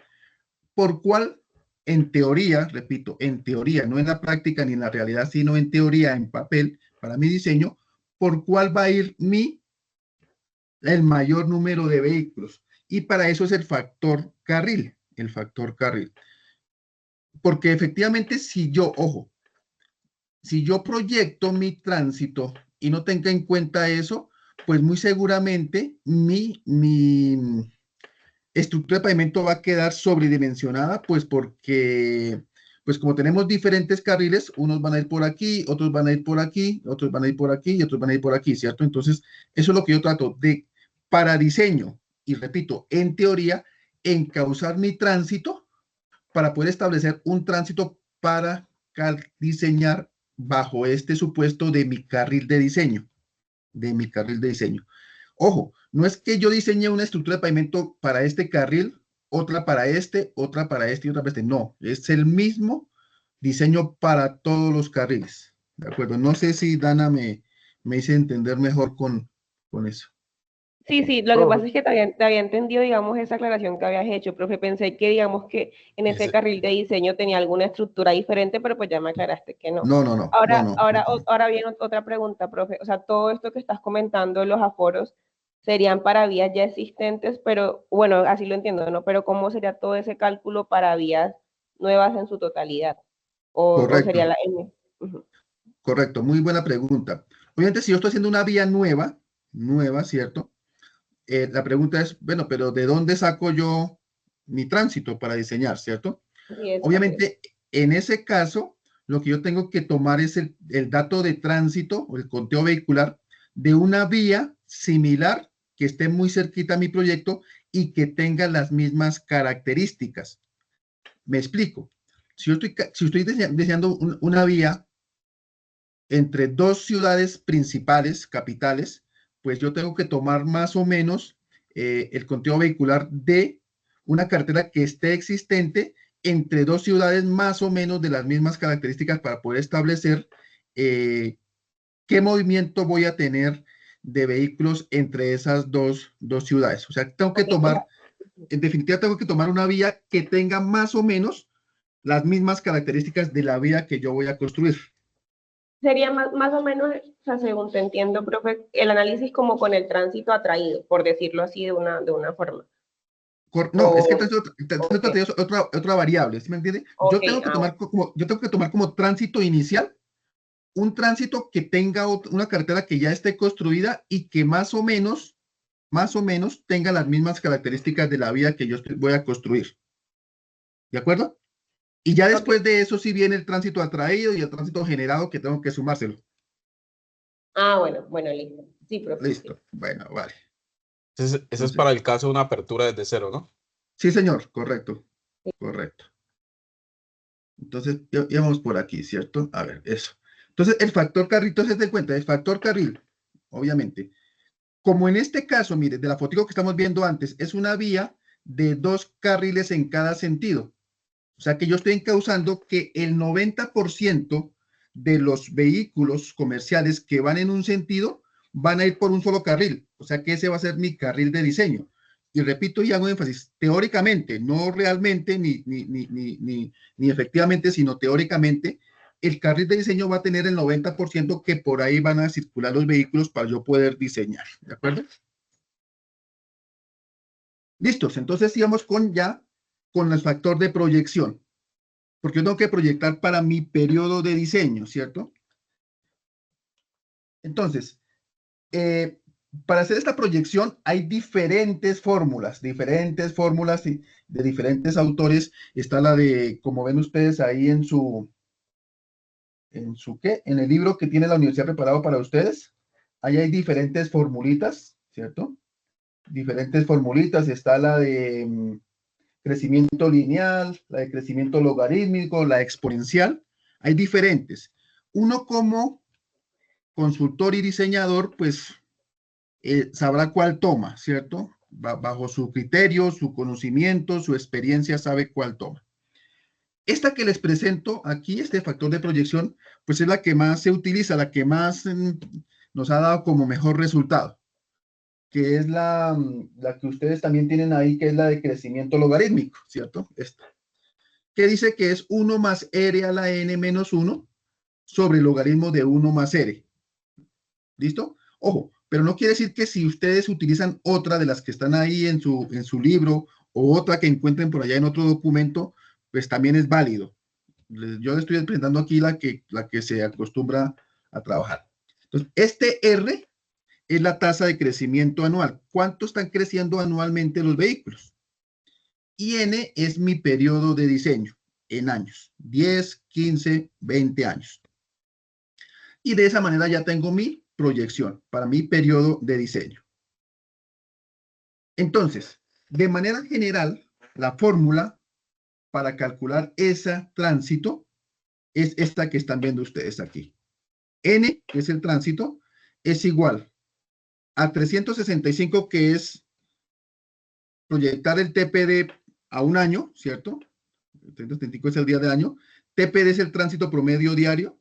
Speaker 1: por cuál, en teoría, repito, en teoría, no en la práctica ni en la realidad, sino en teoría, en papel, para mi diseño, por cuál va a ir el mayor número de vehículos. Y para eso es el factor carril, el factor carril. Porque efectivamente, si yo, ojo, si yo proyecto mi tránsito y no tenga en cuenta eso, pues muy seguramente mi estructura de pavimento va a quedar sobredimensionada, pues porque, pues como tenemos diferentes carriles, unos van a ir por aquí, otros van a ir por aquí, otros van a ir por aquí y otros van a ir por aquí, ¿cierto? Entonces, eso es lo que yo trato de, para diseño, y repito, en teoría, encauzar mi tránsito para poder establecer un tránsito para diseñar bajo este supuesto de mi carril de diseño, de mi carril de diseño. Ojo, no es que yo diseñe una estructura de pavimento para este carril, otra para este, otra para este y otra para este. No, es el mismo diseño para todos los carriles. ¿De acuerdo? No sé si Dana me hice entender mejor con eso.
Speaker 7: Sí, sí, lo que
Speaker 2: Profe,
Speaker 7: pasa es que te había entendido, digamos, esa aclaración que habías hecho, profe. Pensé que, digamos, que en ese
Speaker 6: Ese-
Speaker 7: carril de diseño tenía alguna estructura diferente, pero pues ya me aclaraste que no.
Speaker 1: No, no, no, no,
Speaker 7: Ahora,
Speaker 1: no.
Speaker 7: ahora, ahora viene otra pregunta, profe. O sea, todo esto que estás comentando, los aforos, serían para vías ya existentes, pero, bueno, así lo entiendo, ¿no? Pero ¿cómo sería todo ese cálculo para vías nuevas en su totalidad? O sería
Speaker 1: Correcto,
Speaker 7: la M. Ujú.
Speaker 1: correcto. Muy buena pregunta. Obviamente, si yo estoy haciendo una vía nueva, ¿cierto? La pregunta es, bueno, pero ¿de dónde saco yo mi tránsito para diseñar, ¿cierto?
Speaker 7: Así es.
Speaker 1: Obviamente, en ese caso, lo que yo tengo que tomar es el dato de tránsito o el conteo vehicular de una vía similar que esté muy cerquita a mi proyecto y que tenga las mismas características. Me explico. Si estoy diseñando una vía entre dos ciudades principales, capitales, pues yo tengo que tomar más o menos el conteo vehicular de una carretera que esté existente entre dos ciudades más o menos de las mismas características para poder establecer qué movimiento voy a tener de vehículos entre esas dos ciudades. O sea, tengo que
Speaker 7: Ok, o sea,
Speaker 1: tomar, en definitiva, tengo que tomar una vía que tenga más o menos las mismas características de la vía que yo voy a construir.
Speaker 7: sería más o menos, o sea, según te entiendo, profe, el análisis como con el tránsito atraído, por decirlo así de una forma.
Speaker 1: No, es que
Speaker 7: O,
Speaker 1: entonces
Speaker 7: ok,
Speaker 1: es otra variable, ¿sí me entiende?
Speaker 7: ok, bueno.
Speaker 1: Yo tengo que tomar como tránsito inicial un tránsito que tenga una carretera que ya esté construida y que más o menos tenga las mismas características de la vía que yo voy a construir. ¿De acuerdo? Y ya
Speaker 7: Ok.
Speaker 1: después de eso sí viene el tránsito atraído y el tránsito generado que tengo que sumárselo.
Speaker 7: Ah, bueno, listo. Sí, profe, sí.
Speaker 1: Listo. Bueno, vale.
Speaker 6: ese es
Speaker 1: Entonces,
Speaker 6: para el caso de una apertura desde cero, ¿no?
Speaker 1: sí, señor, correcto, correcto. Entonces, ya vamos por aquí, ¿cierto? A ver, eso. Entonces, el factor carril, entonces te cuenta, el factor carril, obviamente. Como en este caso, mire, de la fotico que estamos viendo antes, es una vía de dos carriles en cada sentido. O sea que yo estoy encauzando que el 90% de los vehículos comerciales que van en un sentido van a ir por un solo carril. O sea que ese va a ser mi carril de diseño. Y repito y hago énfasis, teóricamente, no realmente ni efectivamente, sino teóricamente, el carril de diseño va a tener el 90% que por ahí van a circular los vehículos para yo poder diseñar. ¿De acuerdo? Listos. Entonces, sigamos con el factor de proyección, porque yo tengo que proyectar para mi periodo de diseño, ¿cierto? Entonces, para hacer esta proyección hay diferentes fórmulas de diferentes autores. Está la de, como ven ustedes ahí ¿qué? En el libro que tiene la universidad preparado para ustedes. Ahí hay diferentes formulitas, ¿cierto? Diferentes formulitas. Está la de crecimiento lineal, la de crecimiento logarítmico, la exponencial. Hay diferentes. Uno como consultor y diseñador, pues sabrá cuál toma, ¿cierto? Bajo su criterio, su conocimiento, su experiencia, sabe cuál toma. Esta que les presento aquí, este factor de proyección, pues es la que más se utiliza, la que más nos ha dado como mejor resultado, que es la que ustedes también tienen ahí, que es la de crecimiento logarítmico, ¿cierto? Esta, que dice que es 1 más R a la N menos 1 sobre el logaritmo de 1 más R. ¿Listo? Ojo, pero no quiere decir que si ustedes utilizan otra de las que están ahí en su libro o otra que encuentren por allá en otro documento, pues también es válido. Yo les estoy presentando aquí la que se acostumbra a trabajar. Entonces, este R es la tasa de crecimiento anual. ¿Cuánto están creciendo anualmente los vehículos? Y N es mi periodo de diseño en años, 10, 15, 20 años. Y de esa manera ya tengo mi proyección para mi periodo de diseño. Entonces, de manera general, la fórmula para calcular ese tránsito es esta que están viendo ustedes aquí. N, que es el tránsito, es igual a 365, que es proyectar el TPD a un año, ¿cierto? 365 es el día de año. TPD es el tránsito promedio diario.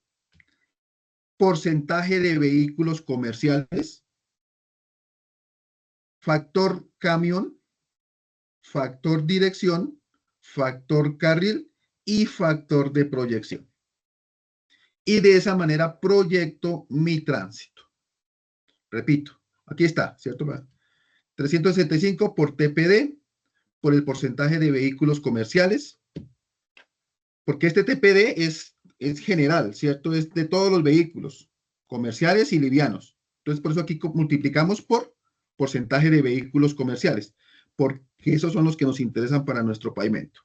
Speaker 1: Porcentaje de vehículos comerciales. Factor camión. Factor dirección. Factor carril y factor de proyección. Y de esa manera proyecto mi tránsito. Repito, aquí está, ¿cierto? 365 por TPD, por el porcentaje de vehículos comerciales, porque este TPD es general, ¿cierto? Es de todos los vehículos, comerciales y livianos. Entonces, por eso aquí multiplicamos por porcentaje de vehículos comerciales, porque esos son los que nos interesan para nuestro pavimento.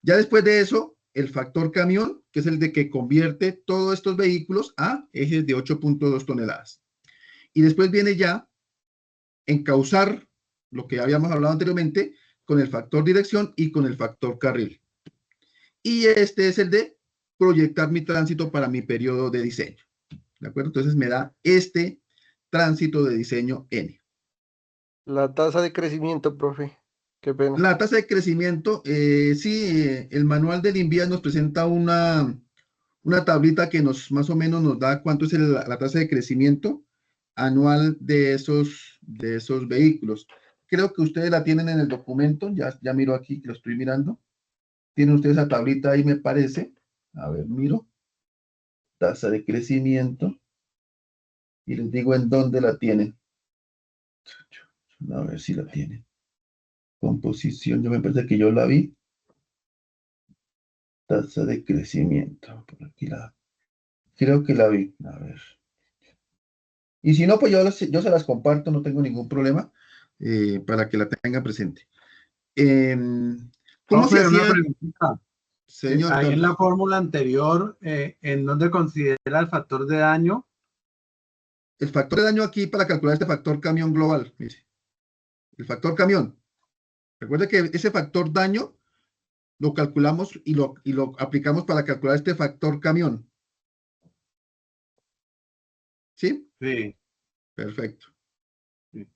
Speaker 1: Ya después de eso, el factor camión, que es el de que convierte todos estos vehículos a ejes de 8.2 toneladas. Y después viene ya encauzar lo que habíamos hablado anteriormente con el factor dirección y con el factor carril. Y este es el de proyectar mi tránsito para mi periodo de diseño. ¿De acuerdo? Entonces me da este tránsito de diseño N.
Speaker 2: La tasa de crecimiento, profe. Qué pena.
Speaker 1: La tasa de crecimiento, sí, el manual del INVIA nos presenta una tablita que más o menos nos da cuánto es la tasa de crecimiento anual de esos vehículos. Creo que ustedes la tienen en el documento, ya miro aquí, que lo estoy mirando. Tienen ustedes esa tablita ahí, me parece. A ver, miro. Tasa de crecimiento. Y les digo en dónde la tienen. A ver si la tienen. Composición, yo me parece que yo la vi. Tasa de crecimiento. Por aquí creo que la vi. A ver. Y si no, pues yo se las comparto, no tengo ningún problema, para que la tengan presente. ¿Cómo se
Speaker 5: Profe, una
Speaker 1: hacía,
Speaker 5: preguntita.
Speaker 1: señor
Speaker 5: Ahí en
Speaker 1: Carlos?
Speaker 5: la fórmula anterior, ¿en dónde considera el factor de daño?
Speaker 1: El factor de daño aquí para calcular este factor camión global. Mire, el factor camión. Recuerde que ese factor daño lo calculamos y lo aplicamos para calcular este factor camión. ¿Sí?
Speaker 5: Sí.
Speaker 1: Perfecto.
Speaker 5: Sí.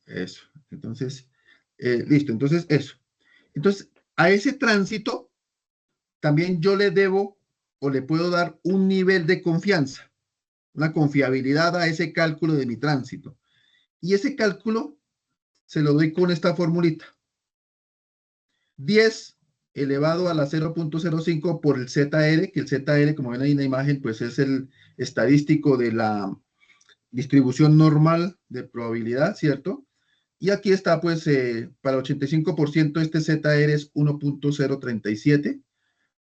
Speaker 1: Eso. Entonces, listo. Entonces, eso. Entonces, a ese tránsito también yo le debo o le puedo dar un nivel de confianza, una confiabilidad a ese cálculo de mi tránsito. Y ese cálculo se lo doy con esta formulita. 10 elevado a la 0.05 por el ZR, que el ZR, como ven ahí en la imagen, pues es el estadístico de la distribución normal de probabilidad, ¿cierto? Y aquí está, pues, para 85% este ZR es 1.037,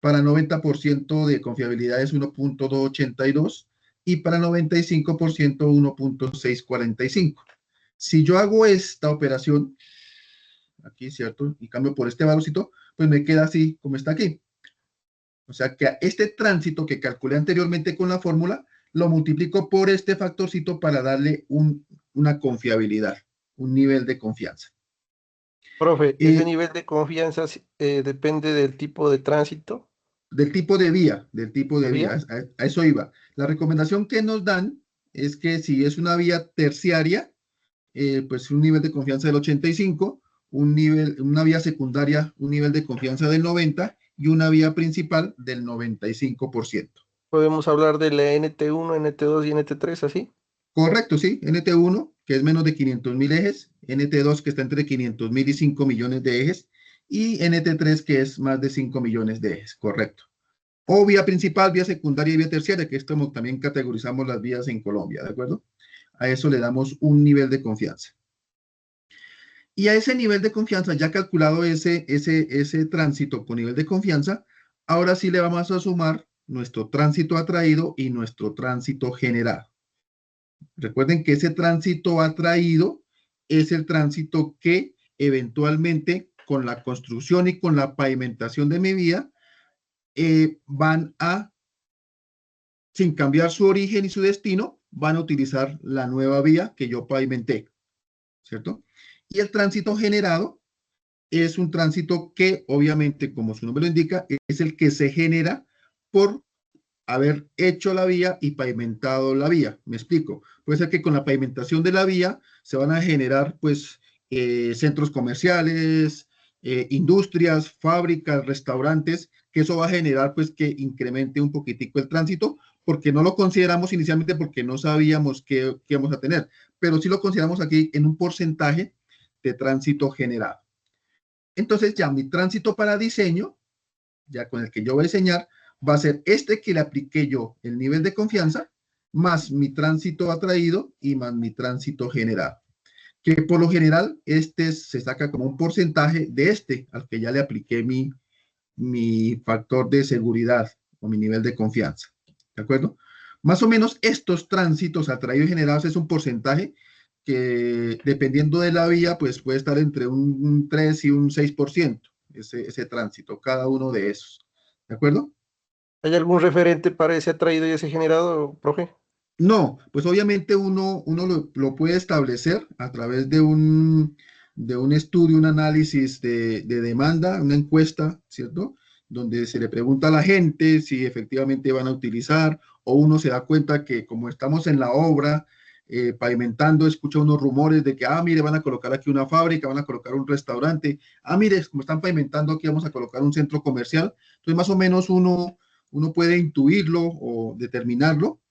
Speaker 1: para 90% de confiabilidad es 1.282 y para 95% 1.645. Si yo hago esta operación, aquí, ¿cierto? Y cambio por este valorcito, pues me queda así como está aquí. O sea que este tránsito que calculé anteriormente con la fórmula, lo multiplico por este factorcito para darle una confiabilidad, un nivel de confianza.
Speaker 2: Profe, ¿ese nivel de confianza depende del tipo de tránsito?
Speaker 1: Del tipo de vía,
Speaker 2: ¿Vía?
Speaker 1: a eso iba. La recomendación que nos dan es que si es una vía terciaria, pues un nivel de confianza del 85, una vía secundaria, un nivel de confianza del 90, y una vía principal del 95%.
Speaker 2: Podemos hablar de la NT1, NT2 y NT3, ¿así?
Speaker 1: Correcto, sí. NT1, que es menos de 500.000 ejes, NT2, que está entre 500.000 y 5 millones de ejes, y NT3, que es más de 5 millones de ejes, correcto. O vía principal, vía secundaria y vía terciaria, que es como también categorizamos las vías en Colombia, ¿de acuerdo? A eso le damos un nivel de confianza. Y a ese nivel de confianza, ya calculado ese tránsito con nivel de confianza, ahora sí le vamos a sumar nuestro tránsito atraído y nuestro tránsito generado. Recuerden que ese tránsito atraído es el tránsito que eventualmente con la construcción y con la pavimentación de mi vía van a, sin cambiar su origen y su destino, van a utilizar la nueva vía que yo pavimenté, ¿cierto? Y el tránsito generado es un tránsito que, obviamente, como su nombre lo indica, es el que se genera por haber hecho la vía y pavimentado la vía. Me explico. Puede ser que con la pavimentación de la vía se van a generar, pues, centros comerciales, industrias, fábricas, restaurantes, que eso va a generar, pues, que incremente un poquitico el tránsito, porque no lo consideramos inicialmente porque no sabíamos qué íbamos a tener, pero sí lo consideramos aquí en un porcentaje de tránsito generado. Entonces ya mi tránsito para diseño, ya con el que yo voy a diseñar, va a ser este que le apliqué yo el nivel de confianza, más mi tránsito atraído y más mi tránsito generado. Que por lo general este se saca como un porcentaje de este al que ya le apliqué mi factor de seguridad o mi nivel de confianza. ¿De acuerdo? Más o menos estos tránsitos atraídos y generados es un porcentaje que dependiendo de la vía, pues puede estar entre un 3 y un 6%, ese tránsito, cada uno de esos. ¿De acuerdo?
Speaker 2: ¿Hay algún referente para ese atraído y ese generado, profe?
Speaker 1: No, pues obviamente uno lo puede establecer a través de un estudio, un análisis de demanda, una encuesta, ¿cierto? Donde se le pregunta a la gente si efectivamente van a utilizar, o uno se da cuenta que como estamos en la obra, pavimentando, escucha unos rumores de que, mire, van a colocar aquí una fábrica, van a colocar un restaurante, mire, como están pavimentando aquí, vamos a colocar un centro comercial. Entonces, más o menos uno puede intuirlo o determinarlo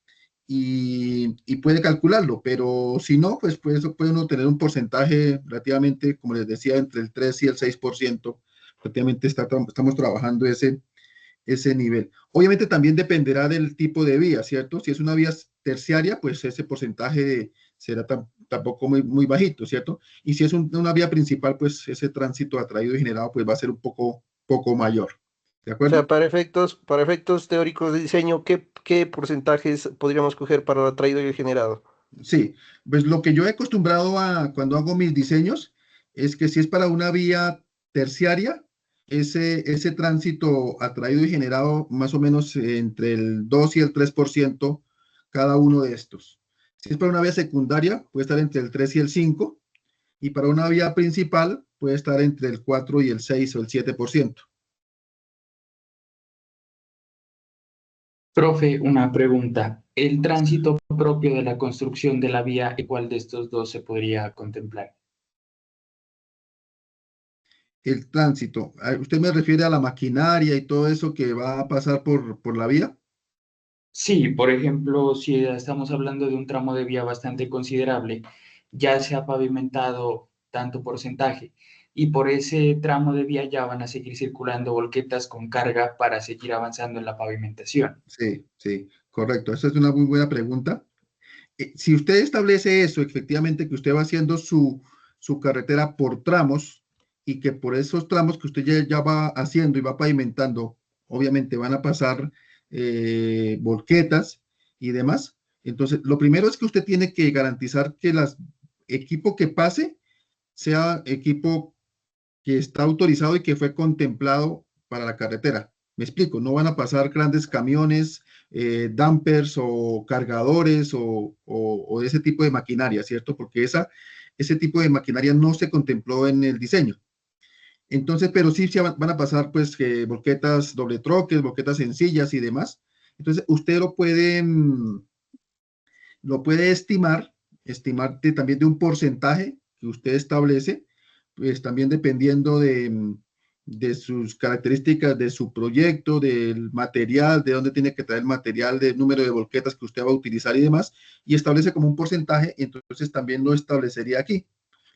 Speaker 1: y puede calcularlo, pero si no, pues puede uno tener un porcentaje relativamente, como les decía, entre el 3 y el 6%. Prácticamente estamos trabajando ese nivel. Obviamente también dependerá del tipo de vía, ¿cierto? Si es una vía terciaria, pues ese porcentaje será tampoco muy bajito, ¿cierto? Y si es una vía principal, pues ese tránsito atraído y generado, pues va a ser un poco mayor. ¿De
Speaker 2: O
Speaker 1: acuerdo?
Speaker 2: sea, para efectos teóricos de diseño, ¿qué porcentajes podríamos coger para el atraído y el generado?
Speaker 1: Sí, pues lo que yo he acostumbrado a cuando hago mis diseños es que si es para una vía terciaria, ese tránsito atraído y generado más o menos entre el 2 y el 3% cada uno de estos. Si es para una vía secundaria, puede estar entre el 3 y el 5, y para una vía principal puede estar entre el 4 y el 6 o el 7%.
Speaker 8: Profe, una pregunta. ¿El tránsito propio de la construcción de la vía, cuál de estos dos se podría contemplar?
Speaker 1: El tránsito, ¿usted me refiere a la maquinaria y todo eso que va a pasar por la vía?
Speaker 8: Sí, por ejemplo, si estamos hablando de un tramo de vía bastante considerable, ya se ha pavimentado tanto porcentaje y por ese tramo de vía ya van a seguir circulando volquetas con carga para seguir avanzando en la pavimentación.
Speaker 1: Sí, sí, correcto. Esa es una muy buena pregunta. Si usted establece eso, efectivamente, que usted va haciendo su carretera por tramos y que por esos tramos que usted ya va haciendo y va pavimentando, obviamente van a pasar volquetas y demás. Entonces, lo primero es que usted tiene que garantizar que el equipo que pase sea equipo que está autorizado y que fue contemplado para la carretera. Me explico, no van a pasar grandes camiones, dumpers o cargadores o ese tipo de maquinaria, ¿cierto? Porque ese tipo de maquinaria no se contempló en el diseño. Entonces, pero sí se van a pasar pues volquetas doble troques, volquetas sencillas y demás. Entonces, usted lo puede estimar también de un porcentaje que usted establece, pues también dependiendo de sus características, de su proyecto, del material, de dónde tiene que traer el material, del número de volquetas que usted va a utilizar y demás, y establece como un porcentaje, entonces también lo establecería aquí.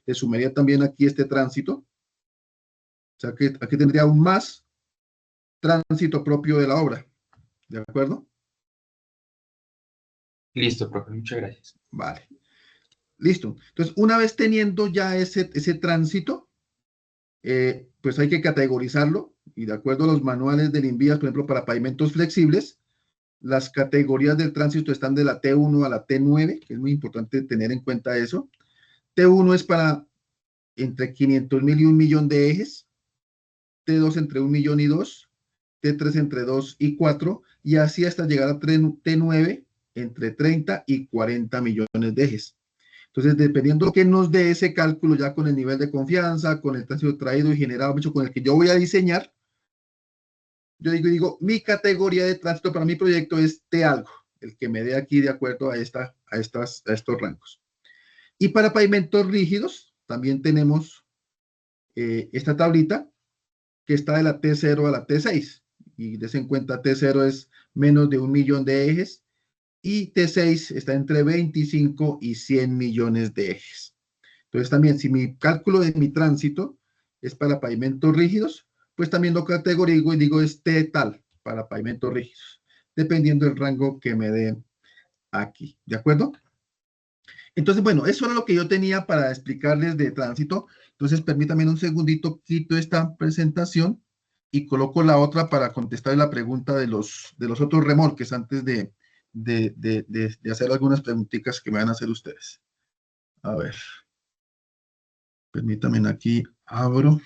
Speaker 1: Le sumaría también aquí este tránsito, o sea que aquí tendría aún más tránsito propio de la obra, ¿de acuerdo?
Speaker 8: Listo, profe, muchas gracias.
Speaker 1: Vale. Listo. Entonces, una vez teniendo ya ese tránsito, pues hay que categorizarlo y de acuerdo a los manuales del INVIAS, por ejemplo, para pavimentos flexibles, las categorías del tránsito están de la T1 a la T9, que es muy importante tener en cuenta eso. T1 es para entre 500.000 y 1.000.000 de ejes, T2 entre 1.000.000 y 2, T3 entre 2 y 4, y así hasta llegar a T9 entre 30 y 40 millones de ejes. Entonces, dependiendo de que nos dé ese cálculo ya con el nivel de confianza, con el tránsito traído y generado, mucho con el que yo voy a diseñar, yo digo, mi categoría de tránsito para mi proyecto es T algo, el que me dé aquí de acuerdo a estos rangos. Y para pavimentos rígidos, también tenemos esta tablita que está de la T0 a la T6. Y des en cuenta, T0 es menos de 1.000.000 de ejes y T6 está entre 25 y 100 millones de ejes. Entonces también, si mi cálculo de mi tránsito es para pavimentos rígidos, pues también lo categorizo y digo es T tal para pavimentos rígidos, dependiendo del rango que me dé aquí, ¿de acuerdo? Entonces, bueno, eso era lo que yo tenía para explicarles de tránsito. Entonces, permítanme un segundito, quito esta presentación y coloco la otra para contestar la pregunta de los otros remolques antes de hacer algunas preguntitas que me van a hacer ustedes. A ver. Permítanme aquí, abro.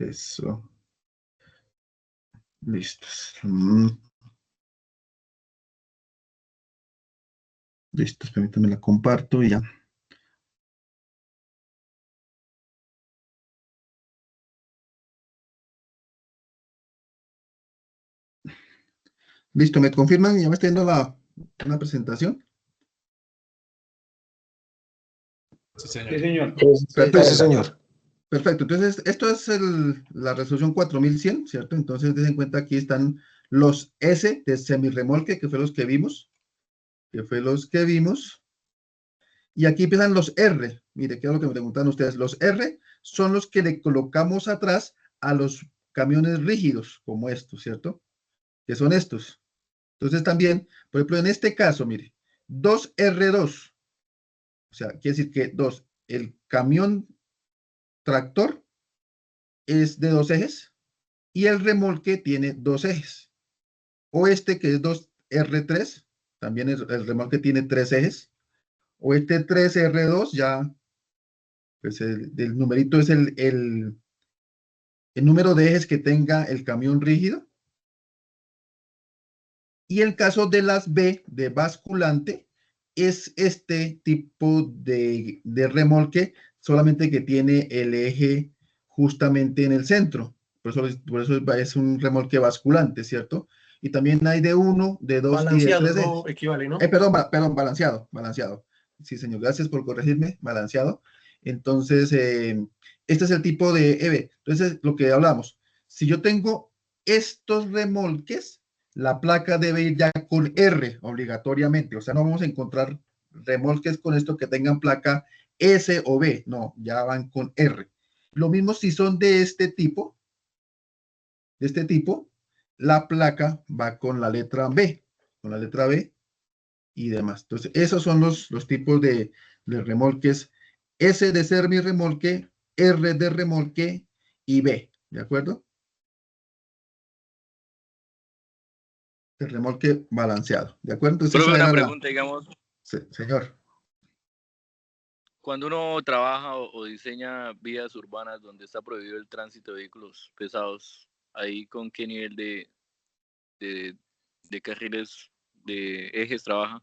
Speaker 1: Eso. Listos. Listos, permítanme la comparto y ya. Listo, ¿me confirman? ¿Ya me está viendo una presentación?
Speaker 6: Sí, señor.
Speaker 9: Sí, señor.
Speaker 1: Perfecto.
Speaker 2: Sí, señor.
Speaker 1: Perfecto, entonces esto es la resolución 4100, ¿cierto? Entonces, den en cuenta, aquí están los S de semirremolque, que fue los que vimos, y aquí empiezan los R. Mire, ¿qué es lo que me preguntan ustedes? Los R son los que le colocamos atrás a los camiones rígidos, como estos, ¿cierto? Que son estos. Entonces también, por ejemplo, en este caso, mire, 2R2, o sea, quiere decir que el camión tractor es de 2 ejes y el remolque tiene 2 ejes. O este que es 2R3, también el remolque tiene 3 ejes. O este 3R2 ya, pues el numerito es el número de ejes que tenga el camión rígido. Y el caso de las B, de basculante, es este tipo de remolque, solamente que tiene el eje justamente en el centro. Por eso es un remolque basculante, ¿cierto? Y también hay de 1, de 2 y de 3 ejes.
Speaker 2: Equivale, ¿no?
Speaker 1: Perdón, balanceado. Sí, señor, gracias por corregirme, balanceado. Entonces, este es el tipo de EB. Entonces, lo que hablamos, si yo tengo estos remolques, la placa debe ir ya con R obligatoriamente. O sea, no vamos a encontrar remolques con esto que tengan placa S o B. No, ya van con R. Lo mismo si son de este tipo, la placa va con la letra B, y demás. Entonces, esos son los tipos de remolques. S de ser mi remolque, R de remolque y B, ¿de acuerdo? El remolque balanceado, ¿de acuerdo? Entonces,
Speaker 10: Solo
Speaker 1: esa
Speaker 10: una
Speaker 1: era
Speaker 10: pregunta, digamos,
Speaker 1: señor.
Speaker 10: cuando uno trabaja o diseña vías urbanas donde está prohibido el tránsito de vehículos pesados, ¿ahí con qué nivel de carriles, de ejes trabaja?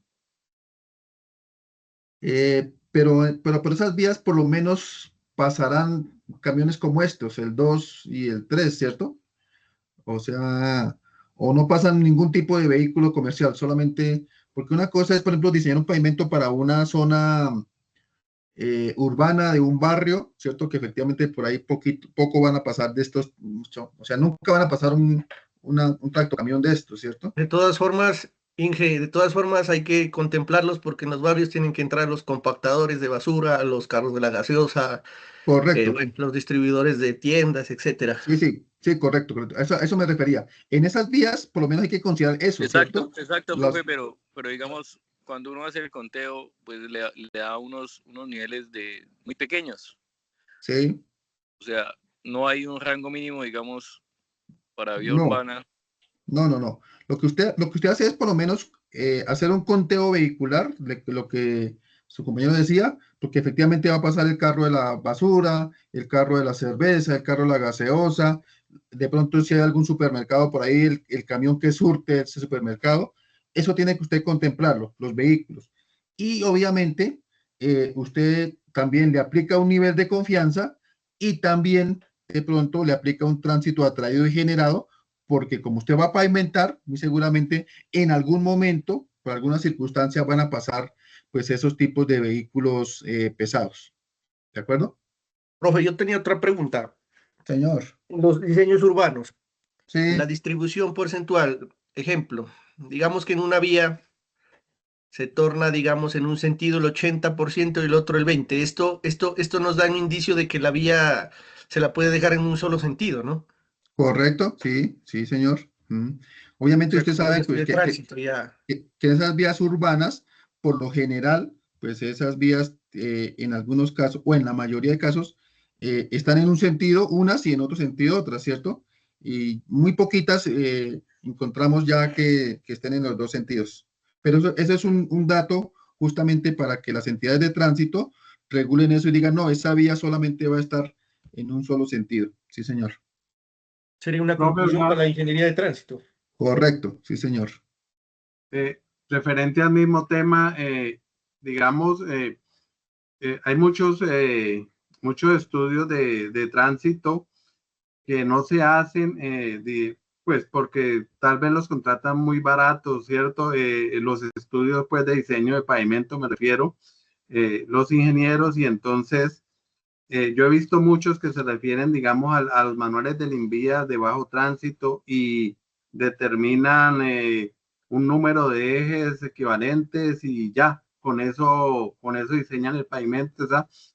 Speaker 1: Pero por esas vías por lo menos pasarán camiones como estos, el 2 y el 3, ¿cierto? O sea, o no pasan ningún tipo de vehículo comercial, solamente, porque una cosa es, por ejemplo, diseñar un pavimento para una zona urbana de un barrio, ¿cierto? Que efectivamente por ahí poco van a pasar de estos, o sea, nunca van a pasar un tractocamión de estos, ¿cierto?
Speaker 2: De todas formas, Inge, de todas formas hay que contemplarlos porque en los barrios tienen que entrar los compactadores de basura, los carros de la gaseosa,
Speaker 1: Correcto.
Speaker 2: bueno, los distribuidores de tiendas, etcétera.
Speaker 1: Sí, correcto, correcto. A eso me refería. En esas vías, por lo menos hay que considerar eso,
Speaker 10: Exacto,
Speaker 1: ¿cierto?
Speaker 10: exacto,
Speaker 1: Las-
Speaker 10: profe, pero digamos, cuando uno hace el conteo, pues le da unos niveles de muy pequeños.
Speaker 1: sí,
Speaker 10: O sea, no hay un rango mínimo, digamos, para vía
Speaker 1: no,
Speaker 10: urbana.
Speaker 1: no. Lo que usted hace es por lo menos hacer un conteo vehicular, lo que su compañero decía, porque efectivamente va a pasar el carro de la basura, el carro de la cerveza, el carro de la gaseosa, de pronto si hay algún supermercado por ahí, el camión que surte ese supermercado, eso tiene que usted contemplarlo, los vehículos. Y obviamente usted también le aplica un nivel de confianza y también de pronto le aplica un tránsito atraído y generado porque como usted va a pavimentar, muy seguramente en algún momento, por alguna circunstancia, van a pasar pues esos tipos de vehículos pesados. ¿De acuerdo?
Speaker 2: Profe, yo tenía otra pregunta.
Speaker 1: Señor.
Speaker 2: Los diseños urbanos, la
Speaker 1: Sí,
Speaker 2: distribución porcentual, ejemplo, digamos que en una vía se torna, digamos, en un sentido el 80% y el otro el 20%. Esto nos da un indicio de que la vía se la puede dejar en un solo sentido, ¿no?
Speaker 1: correcto, sí, señor.
Speaker 2: O
Speaker 1: Obviamente
Speaker 2: sea,
Speaker 1: usted
Speaker 2: como
Speaker 1: sabe
Speaker 2: vías
Speaker 1: pues,
Speaker 2: de tránsito, ya.
Speaker 1: que esas vías urbanas, por lo general, pues esas vías en algunos casos, o en la mayoría de casos, están en un sentido unas y en otro sentido otras, ¿cierto? Y muy poquitas encontramos ya que estén en los dos sentidos. Pero eso es un dato justamente para que las entidades de tránsito regulen eso y digan, no, esa vía solamente va a estar en un solo sentido. Sí, señor.
Speaker 2: Sería una
Speaker 5: Profe,
Speaker 2: conclusión para la ingeniería de tránsito.
Speaker 1: Correcto, sí, señor.
Speaker 5: referente al mismo tema, digamos, hay muchos estudios de tránsito que no se hacen, pues porque tal vez los contratan muy baratos, ¿cierto? Los estudios pues, de diseño de pavimento, me refiero, los ingenieros, y entonces yo he visto muchos que se refieren, digamos, a los manuales del INVIA de bajo tránsito y determinan un número de ejes equivalentes y ya, con eso diseñan el pavimento.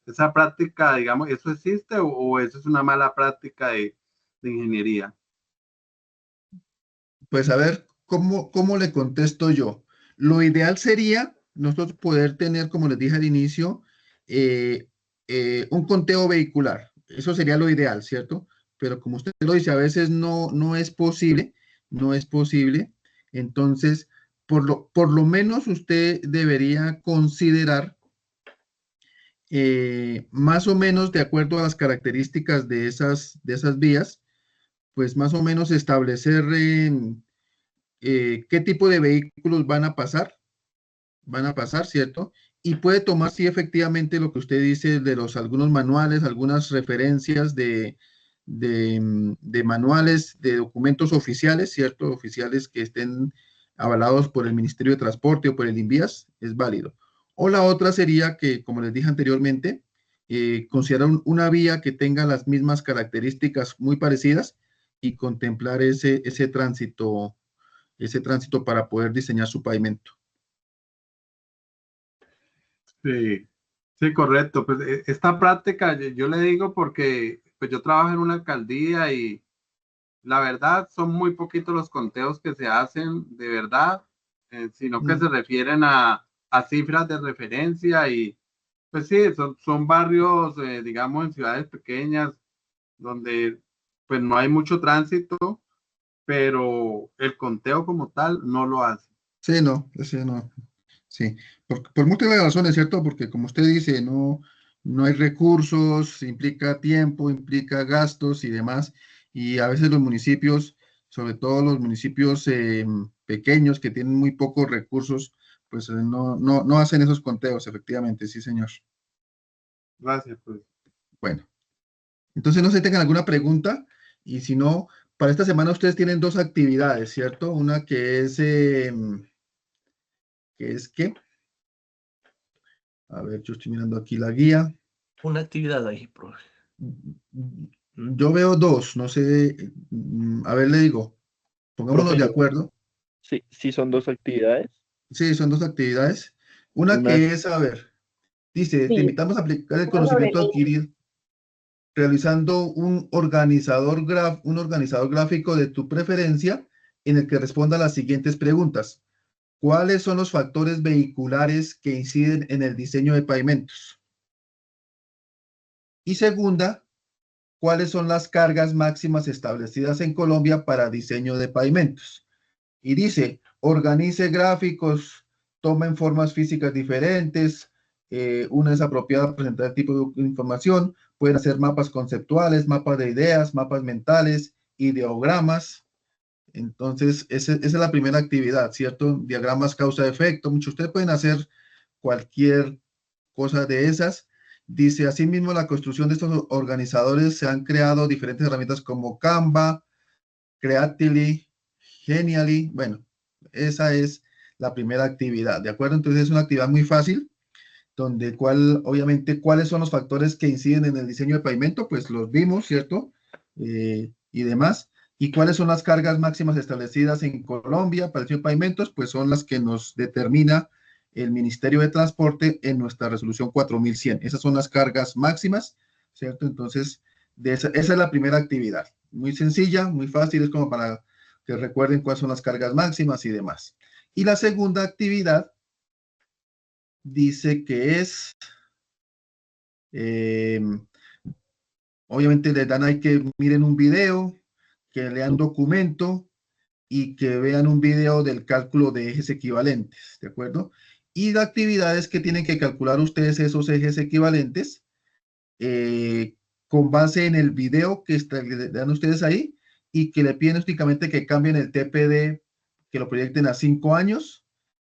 Speaker 5: Esa práctica, digamos, ¿eso existe o eso es una mala práctica de ingeniería?
Speaker 1: Pues a ver, ¿cómo le contesto yo? Lo ideal sería nosotros poder tener, como les dije al inicio, eh, un conteo vehicular. Eso sería lo ideal, ¿cierto? Pero como usted lo dice, a veces no es posible, no es posible. Entonces, por lo menos usted debería considerar más o menos de acuerdo a las características de esas vías, pues más o menos establecer qué tipo de vehículos van a pasar, ¿cierto? Y puede tomar, sí, efectivamente lo que usted dice de los algunos manuales, algunas referencias de manuales, de documentos oficiales, ¿cierto? Oficiales que estén avalados por el Ministerio de Transporte o por el INVIAS, es válido. O la otra sería que, como les dije anteriormente, considerar una vía que tenga las mismas características muy parecidas y contemplar ese tránsito para poder diseñar su pavimento.
Speaker 5: Sí, sí, correcto. Pues esta práctica yo le digo porque pues yo trabajo en una alcaldía y la verdad son muy poquitos los conteos que se hacen de verdad, sino que se refieren a cifras de referencia y pues sí, son barrios, digamos, en ciudades pequeñas donde pues no hay mucho tránsito, pero el conteo como tal no lo hace.
Speaker 1: Sí, no, ese no. Sí, por múltiples razones, ¿cierto? Porque como usted dice, no hay recursos, implica tiempo, implica gastos y demás. Y a veces los municipios, sobre todo los municipios pequeños que tienen muy pocos recursos, pues no hacen esos conteos, efectivamente, sí, señor.
Speaker 5: Gracias, pues.
Speaker 1: Bueno, entonces no sé si tengan alguna pregunta y si no, para esta semana ustedes tienen dos actividades, ¿cierto? Una que es, ¿qué? A ver, yo estoy mirando aquí la guía.
Speaker 2: Una actividad ahí, profe.
Speaker 1: Yo veo dos, no sé, a ver, le digo, pongámonos
Speaker 9: Profe,
Speaker 1: de acuerdo.
Speaker 9: sí, sí son dos actividades.
Speaker 1: Sí, son dos actividades. Una
Speaker 9: Una,
Speaker 1: que es, a ver, dice, te
Speaker 7: Sí,
Speaker 1: invitamos a aplicar el
Speaker 7: una sobre
Speaker 1: conocimiento
Speaker 7: niños.
Speaker 1: adquirido realizando un organizador gráfico de tu preferencia en el que responda a las siguientes preguntas. ¿Cuáles son los factores vehiculares que inciden en el diseño de pavimentos? Y segunda, ¿cuáles son las cargas máximas establecidas en Colombia para diseño de pavimentos? Y dice, organice gráficos, tomen formas físicas diferentes, una es apropiada para presentar el tipo de información, pueden hacer mapas conceptuales, mapas de ideas, mapas mentales, ideogramas. Entonces, esa es la primera actividad, ¿cierto? Diagramas causa-efecto, muchos ustedes pueden hacer cualquier cosa de esas. Dice, asimismo, la construcción de estos organizadores se han creado diferentes herramientas como Canva, Creatively, Genially. Bueno, esa es la primera actividad, ¿de acuerdo? Entonces es una actividad muy fácil, donde obviamente, ¿cuáles son los factores que inciden en el diseño de pavimento? Pues los vimos, ¿cierto? Y demás. ¿Y cuáles son las cargas máximas establecidas en Colombia para el diseño de pavimentos? Pues son las que nos determina el Ministerio de Transporte en nuestra resolución 4100. Esas son las cargas máximas, ¿cierto? Entonces, esa es la primera actividad. Muy sencilla, muy fácil, es como para que recuerden cuáles son las cargas máximas y demás. Y la segunda actividad dice que es, eh, obviamente les dan ahí que miren un video, que lean documento y que vean un video del cálculo de ejes equivalentes, ¿de acuerdo? Y la actividad es que tienen que calcular ustedes esos ejes equivalentes con base en el video que le dan ustedes ahí y que le piden únicamente que cambien el TPD, que lo proyecten a 5 años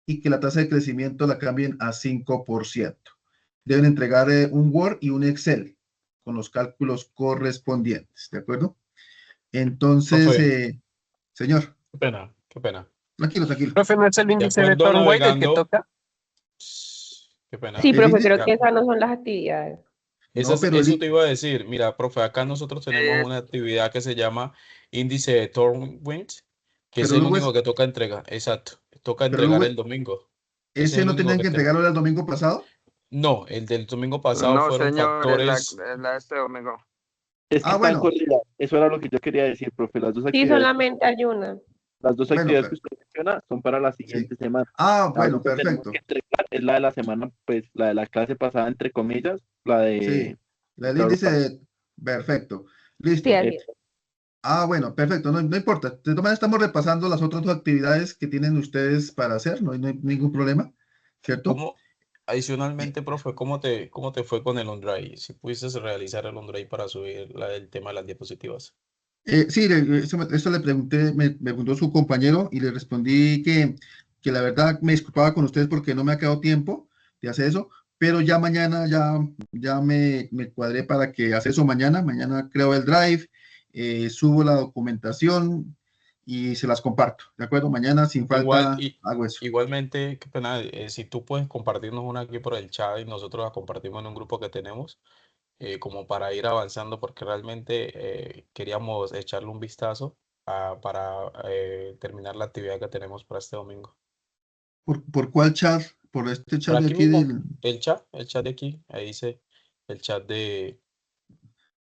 Speaker 1: y que la tasa de crecimiento la cambien a 5%. Deben entregar un Word y un Excel con los cálculos correspondientes, ¿de acuerdo? Entonces,
Speaker 6: Profe,
Speaker 1: señor,
Speaker 6: qué pena, qué pena.
Speaker 1: tranquilo, tranquilo.
Speaker 3: Profe, ¿no es el
Speaker 6: De
Speaker 3: índice de
Speaker 6: acuerdo
Speaker 3: Thornweight el que
Speaker 6: navegando,
Speaker 3: toca?
Speaker 6: qué pena.
Speaker 7: Sí,
Speaker 1: El
Speaker 7: profe,
Speaker 1: índice,
Speaker 7: creo que
Speaker 6: Mira,
Speaker 7: esas no son las actividades.
Speaker 1: no, pero
Speaker 6: eso te iba a decir. Mira, profe, acá nosotros tenemos
Speaker 3: Eh,
Speaker 6: una actividad que se llama índice de Thornwind, que es
Speaker 1: pero
Speaker 6: el
Speaker 1: luego
Speaker 6: único que toca entregar. Exacto, toca
Speaker 1: pero
Speaker 6: entregar
Speaker 1: luego,
Speaker 6: el domingo. Ese es
Speaker 1: ese
Speaker 6: el
Speaker 1: no
Speaker 6: único
Speaker 1: tenían
Speaker 6: que
Speaker 1: que
Speaker 6: tenemos.
Speaker 1: entregarlo el domingo pasado.
Speaker 6: No, el del domingo pasado
Speaker 3: No,
Speaker 6: fueron
Speaker 3: señor,
Speaker 6: factores.
Speaker 3: la este domingo.
Speaker 9: es que
Speaker 1: Ah,
Speaker 9: están
Speaker 1: bueno,
Speaker 9: corridas. Eso era lo que yo quería decir, profe.
Speaker 7: Sí, solamente hay una.
Speaker 9: Las dos
Speaker 1: bueno,
Speaker 9: actividades que usted menciona son para la
Speaker 1: sí.
Speaker 9: siguiente semana.
Speaker 1: Ah,
Speaker 9: La
Speaker 1: bueno,
Speaker 9: única que tenemos
Speaker 1: perfecto.
Speaker 9: que entregar es la de la semana, pues la de la clase pasada, entre comillas, la
Speaker 1: Sí,
Speaker 9: de
Speaker 1: el
Speaker 9: Carlos
Speaker 1: índice de... Perfecto.
Speaker 7: Sí,
Speaker 1: Listo.
Speaker 7: así es.
Speaker 1: Ah, bueno, perfecto. No, no importa. De todas maneras, estamos repasando las otras dos actividades que tienen ustedes para hacer. No hay ningún problema, ¿cierto?
Speaker 6: ¿Cómo, adicionalmente, profe, cómo te fue con el OneDrive? Si pudieses realizar el OneDrive para subir el tema de las diapositivas.
Speaker 1: Sí, eso le pregunté, me preguntó su compañero y le respondí que la verdad me disculpaba con ustedes porque no me ha quedado tiempo de hacer eso, pero ya mañana ya me cuadré para que hacer eso mañana. Mañana creo el drive, subo la documentación y se las comparto, ¿de acuerdo? Mañana sin
Speaker 6: Igual,
Speaker 1: falta hago eso.
Speaker 6: igualmente, qué pena, si tú puedes compartirnos una aquí por el chat y nosotros la compartimos en un grupo que tenemos, como para ir avanzando, porque realmente queríamos echarle un vistazo para terminar la actividad que tenemos para este domingo.
Speaker 1: ¿Por cuál chat? ¿Por este
Speaker 6: Por
Speaker 1: chat de
Speaker 6: aquí
Speaker 1: aquí
Speaker 6: mismo, el chat de aquí, ahí dice el chat de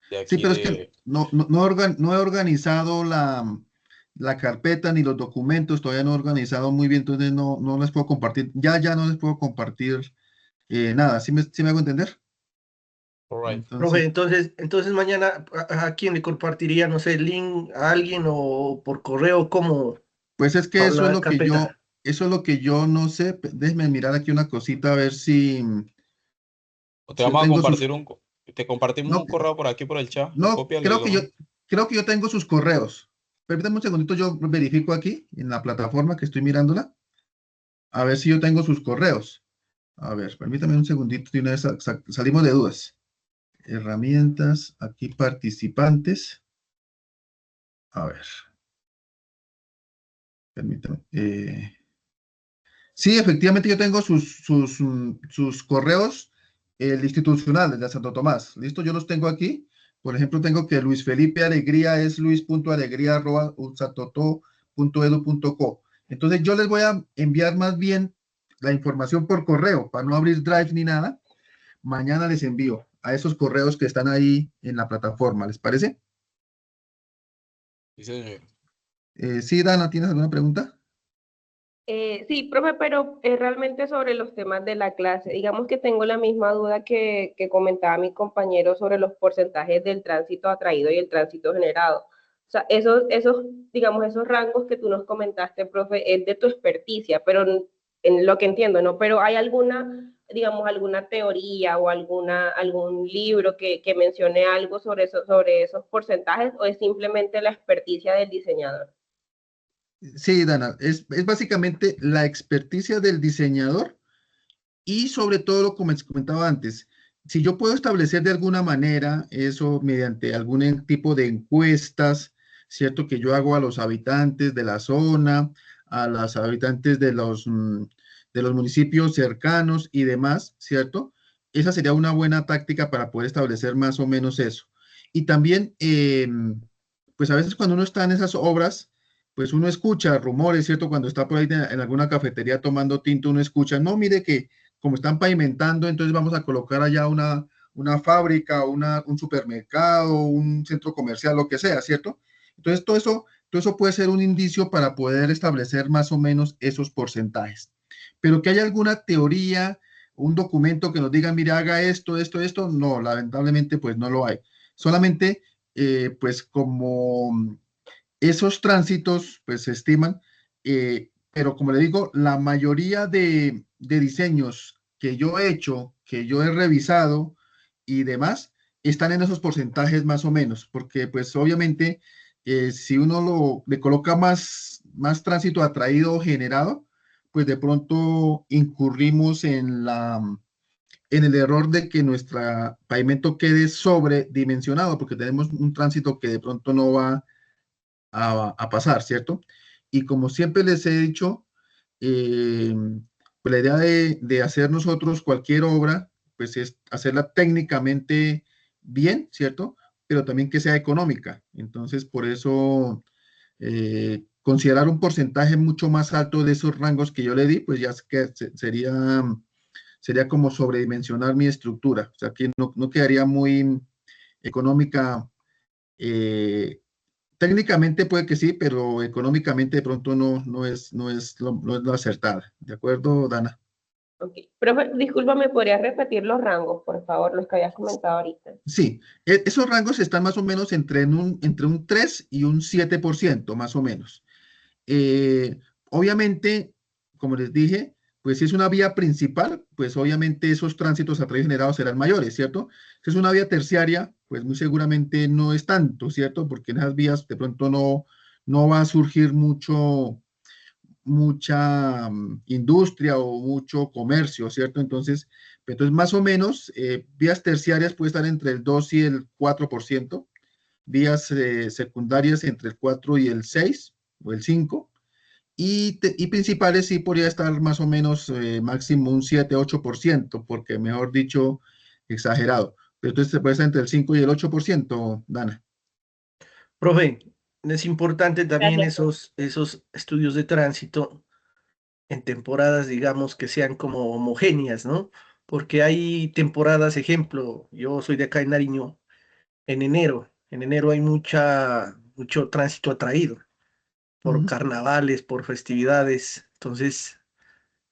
Speaker 1: Sí,
Speaker 6: aquí
Speaker 1: pero es que
Speaker 6: de...
Speaker 1: no he organizado la carpeta ni los documentos, todavía no he organizado muy bien, entonces no les puedo compartir, ya no les puedo compartir nada, ¿sí me hago entender?
Speaker 6: All right.
Speaker 2: Profe,
Speaker 1: Entonces,
Speaker 2: entonces mañana, ¿a quién le compartiría, no sé, el link a alguien o por correo, como
Speaker 1: pues es que
Speaker 2: a la carpeta?
Speaker 1: eso es lo que yo no sé, déjeme mirar aquí una cosita a ver
Speaker 6: O te
Speaker 1: si yo
Speaker 6: vamos a
Speaker 1: tengo sus,
Speaker 6: compartir te compartimos
Speaker 1: no,
Speaker 6: un correo por aquí por el chat,
Speaker 1: no,
Speaker 6: cópialo y lo...
Speaker 1: creo que yo tengo sus correos. Permítame un segundito, yo verifico aquí en la plataforma que estoy mirándola, a ver si yo tengo sus correos. A ver, permítame un segundito de una vez salimos de dudas. Herramientas, aquí participantes. A ver, permítame. Sí, efectivamente yo tengo sus correos, el institucional de Santo Tomás. ¿Listo? Yo los tengo aquí. Por ejemplo, tengo que Luis Felipe Alegría es luis.alegría@satoto.edu.co. Entonces yo les voy a enviar más bien la información por correo, para no abrir Drive ni nada. Mañana les envío a esos correos que están ahí en la plataforma. ¿Les parece?
Speaker 6: Sí, señor.
Speaker 1: Sí, Dana, ¿tienes alguna pregunta?
Speaker 7: Sí, profe, pero realmente sobre los temas de la clase, digamos que tengo la misma duda que comentaba mi compañero sobre los porcentajes del tránsito atraído y el tránsito generado. O sea, digamos, esos rangos que tú nos comentaste, profe, es de tu experticia, pero en lo que entiendo, ¿no? Pero ¿hay alguna, digamos, alguna teoría o algún libro que mencione algo sobre esos porcentajes o es simplemente la experticia del diseñador?
Speaker 1: Sí, Dana, es básicamente la experticia del diseñador y sobre todo, como les comentaba antes, si yo puedo establecer de alguna manera eso mediante algún tipo de encuestas, ¿cierto? Que yo hago a los habitantes de la zona, a los habitantes de los municipios cercanos y demás, ¿cierto? Esa sería una buena táctica para poder establecer más o menos eso. Y también, pues a veces cuando uno está en esas obras, pues uno escucha rumores, ¿cierto? Cuando está por ahí en alguna cafetería tomando tinto, uno escucha, no, mire que como están pavimentando, entonces vamos a colocar allá una fábrica, un supermercado, un centro comercial, lo que sea, ¿cierto? Entonces todo eso puede ser un indicio para poder establecer más o menos esos porcentajes. Pero que haya alguna teoría, un documento que nos diga, mire, haga esto, no, lamentablemente pues no lo hay. Solamente pues como esos tránsitos pues se estiman, pero como le digo, la mayoría de diseños que yo he hecho, que yo he revisado y demás, están en esos porcentajes más o menos, porque pues obviamente si uno le coloca más tránsito atraído o generado, pues de pronto incurrimos en el error de que nuestro pavimento quede sobredimensionado, porque tenemos un tránsito que de pronto no va a pasar, ¿cierto? Y como siempre les he dicho, eh, pues la idea de hacer nosotros cualquier obra, pues es hacerla técnicamente bien, ¿cierto? Pero también que sea económica. Entonces, por eso, considerar un porcentaje mucho más alto de esos rangos que yo le di, pues ya es que sería como sobredimensionar mi estructura. O sea, que no quedaría muy económica. Técnicamente puede que sí, pero económicamente de pronto no es lo acertada. ¿De acuerdo, Dana?
Speaker 7: Ok. Profe, discúlpame, ¿podrías repetir los rangos, por favor, los que habías comentado ahorita?
Speaker 1: Sí, esos rangos están más o menos entre un 3 y un 7%, más o menos. Obviamente, como les dije, pues si es una vía principal, pues obviamente esos tránsitos a través generados serán mayores, ¿cierto? Si es una vía terciaria, pues muy seguramente no es tanto, ¿cierto? Porque en esas vías de pronto no va a surgir mucha industria o mucho comercio, ¿cierto? Entonces más o menos, vías terciarias puede estar entre el 2 y el 4%, vías secundarias entre el 4 y el 6 o el 5%, y principales sí podría estar más o menos máximo un 7-8%, porque mejor dicho, exagerado. Pero entonces se puede estar entre el 5 y el 8%, Dana.
Speaker 2: Profe, es importante también
Speaker 7: Gracias, profe.
Speaker 2: esos estudios de tránsito en temporadas, digamos, que sean como homogéneas, ¿no? Porque hay temporadas, ejemplo, yo soy de acá en Nariño, en enero hay mucho tránsito atraído por
Speaker 1: Ujú.
Speaker 2: carnavales, por festividades, entonces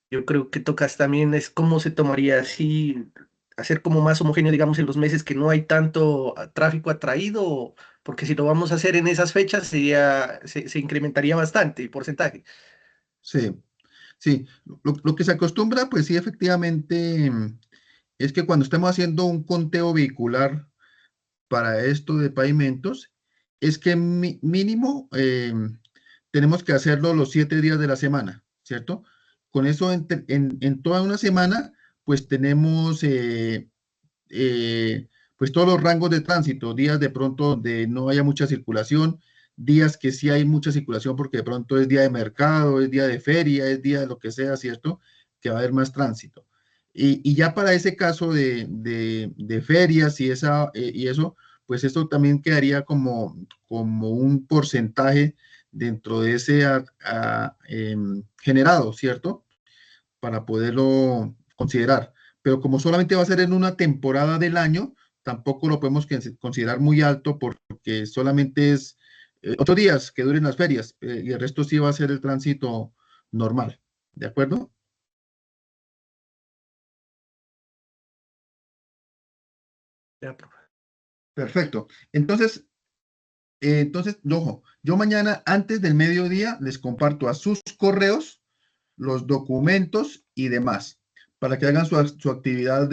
Speaker 2: yo creo que tocas también es cómo se tomaría así, hacer como más homogéneo, digamos, en los meses que no hay tanto tráfico atraído, porque si lo vamos a hacer en esas fechas se incrementaría bastante el porcentaje.
Speaker 1: Sí, sí. Lo que se acostumbra, pues sí, efectivamente, es que cuando estemos haciendo un conteo vehicular para esto de pavimentos, es que mínimo tenemos que hacerlo los 7 días de la semana, ¿cierto? Con eso, en toda una semana, pues tenemos pues todos los rangos de tránsito, días de pronto donde no haya mucha circulación, días que sí hay mucha circulación porque de pronto es día de mercado, es día de feria, es día de lo que sea, ¿cierto? Que va a haber más tránsito. Y ya para ese caso de ferias y eso, pues esto también quedaría como un porcentaje dentro de ese generado, ¿cierto? Para poderlo considerar. Pero como solamente va a ser en una temporada del año, tampoco lo podemos considerar muy alto porque solamente es 8 días que duren las ferias y el resto sí va a ser el tránsito normal. ¿De acuerdo?
Speaker 2: Ya, profe.
Speaker 1: Perfecto. Entonces, ojo, yo mañana antes del mediodía les comparto a sus correos los documentos y demás para que hagan su actividad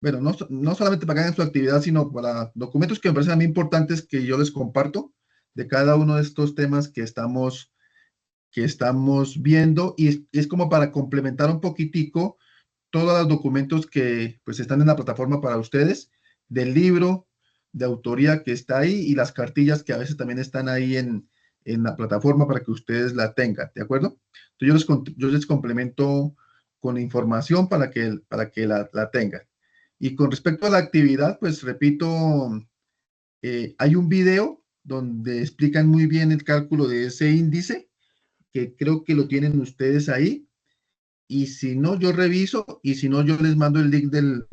Speaker 1: bueno, no solamente para que hagan su actividad, sino para documentos que me parecen a mí importantes que yo les comparto de cada uno de estos temas que estamos viendo y es como para complementar un poquitico todos los documentos que pues están en la plataforma para ustedes, del libro de autoría que está ahí y las cartillas que a veces también están ahí en la plataforma para que ustedes la tengan, ¿de acuerdo? Entonces yo les complemento con información para que la tengan. Y con respecto a la actividad, pues repito, hay un video donde explican muy bien el cálculo de ese índice, que creo que lo tienen ustedes ahí y si no, yo reviso, y si no, yo les mando el link del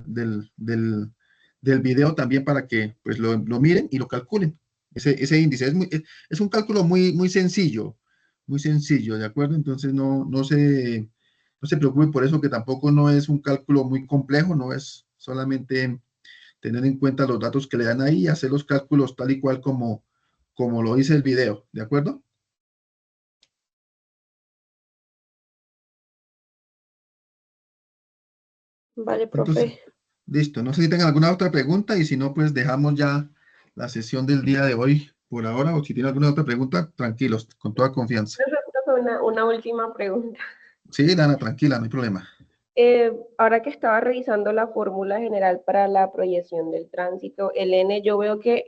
Speaker 1: video también para que pues lo miren y lo calculen. Ese índice es un cálculo muy sencillo, ¿de acuerdo? Entonces no se preocupe por eso, que tampoco no es un cálculo muy complejo, no es solamente tener en cuenta los datos que le dan ahí y hacer los cálculos tal y cual como lo dice el video, ¿de acuerdo?
Speaker 11: Vale,
Speaker 1: Entonces,
Speaker 11: profe.
Speaker 1: listo, no sé si tengan alguna otra pregunta y si no, pues dejamos ya la sesión del día de hoy por ahora o si tienen alguna otra pregunta, tranquilos, con toda confianza.
Speaker 7: Profe, una última pregunta.
Speaker 1: Sí, Dana, tranquila, no hay problema.
Speaker 7: Ahora que estaba revisando la fórmula general para la proyección del tránsito, el N, yo veo que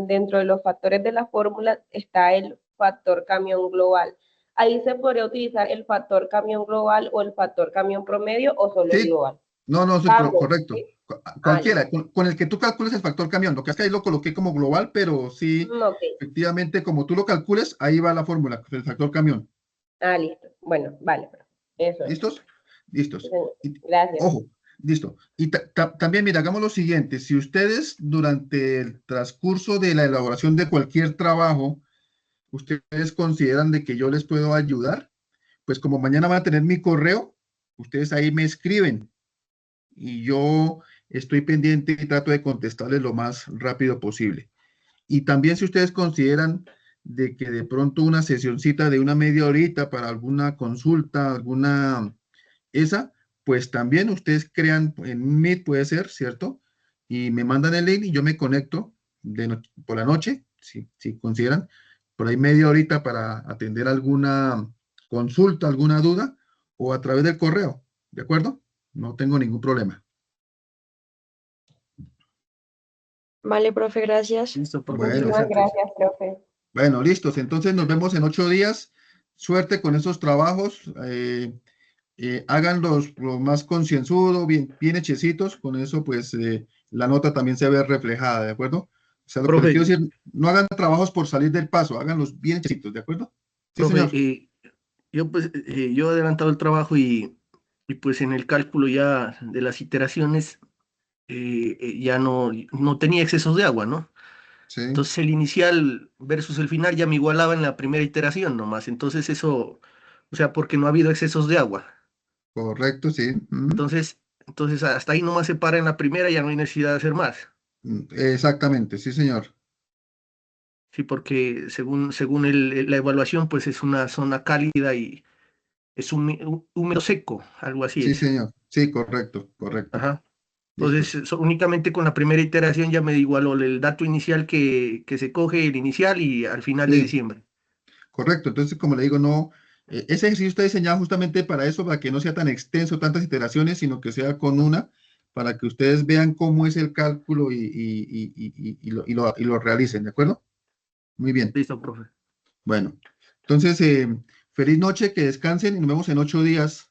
Speaker 7: dentro de los factores de la fórmula está el factor camión global. Ahí se podría utilizar el factor camión global o el factor camión promedio o solo el
Speaker 1: Sí,
Speaker 7: global.
Speaker 1: no, sí,
Speaker 7: Ambos,
Speaker 1: correcto.
Speaker 7: ¿sí?
Speaker 1: Cualquiera,
Speaker 7: Listo.
Speaker 1: con el que tú calcules el factor camión, lo que es que ahí lo coloqué como global, pero sí,
Speaker 7: Ok.
Speaker 1: efectivamente, como tú lo calcules, ahí va la fórmula, el factor camión.
Speaker 7: Listo. Bueno, vale, profe. Eso es.
Speaker 1: ¿Listos? Listos.
Speaker 7: Gracias.
Speaker 1: Ojo, listo. Y también, mira, hagamos lo siguiente. Si ustedes durante el transcurso de la elaboración de cualquier trabajo, ustedes consideran de que yo les puedo ayudar, pues como mañana van a tener mi correo, ustedes ahí me escriben y yo estoy pendiente y trato de contestarles lo más rápido posible. Y también si ustedes consideran de que de pronto una sesioncita de una media horita para alguna consulta, pues también ustedes crean en Meet, puede ser, ¿cierto? Y me mandan el link y yo me conecto por la noche, si consideran, por ahí media horita para atender alguna consulta, alguna duda, o a través del correo, ¿de acuerdo? No tengo ningún problema.
Speaker 11: Vale, profe, gracias.
Speaker 2: Listo, profe,
Speaker 1: Bueno,
Speaker 7: Muchísimas
Speaker 2: interesante.
Speaker 7: gracias, profe.
Speaker 1: bueno, listos. Entonces nos vemos en 8 días. Suerte con esos trabajos. Háganlos lo más concienzudo, bien hechecitos, con eso pues la nota también se ve reflejada, ¿de acuerdo? O sea, lo que les
Speaker 2: Profe,
Speaker 1: quiero decir, no hagan trabajos por salir del paso, háganlos bien hechecitos, ¿de acuerdo? Sí,
Speaker 2: profe,
Speaker 1: señor.
Speaker 2: yo he adelantado el trabajo y pues en el cálculo ya de las iteraciones ya no tenía excesos de agua, ¿no?
Speaker 1: Sí,
Speaker 2: Entonces el inicial versus el final ya me igualaba en la primera iteración nomás. Entonces eso, o sea, porque no ha habido excesos de agua.
Speaker 1: correcto, sí.
Speaker 2: Entonces hasta ahí nomás se para en la primera, ya no hay necesidad de hacer más.
Speaker 1: Exactamente, sí, señor.
Speaker 2: Sí, porque según la evaluación, pues es una zona cálida y es un húmedo seco, algo así
Speaker 1: Sí,
Speaker 2: es.
Speaker 1: señor. Sí, correcto.
Speaker 2: Ajá. Entonces,
Speaker 1: Listos.
Speaker 2: únicamente con la primera iteración ya me igualó el dato inicial que se coge, el inicial y al final de
Speaker 1: Sí,
Speaker 2: diciembre.
Speaker 1: correcto. Entonces, como le digo, no, ese ejercicio está diseñado justamente para eso, para que no sea tan extenso, tantas iteraciones, sino que sea con una, para que ustedes vean cómo es el cálculo y lo realicen, ¿de acuerdo? Muy bien.
Speaker 2: Listo, profe.
Speaker 1: Bueno, entonces, feliz noche, que descansen y nos vemos en 8 días.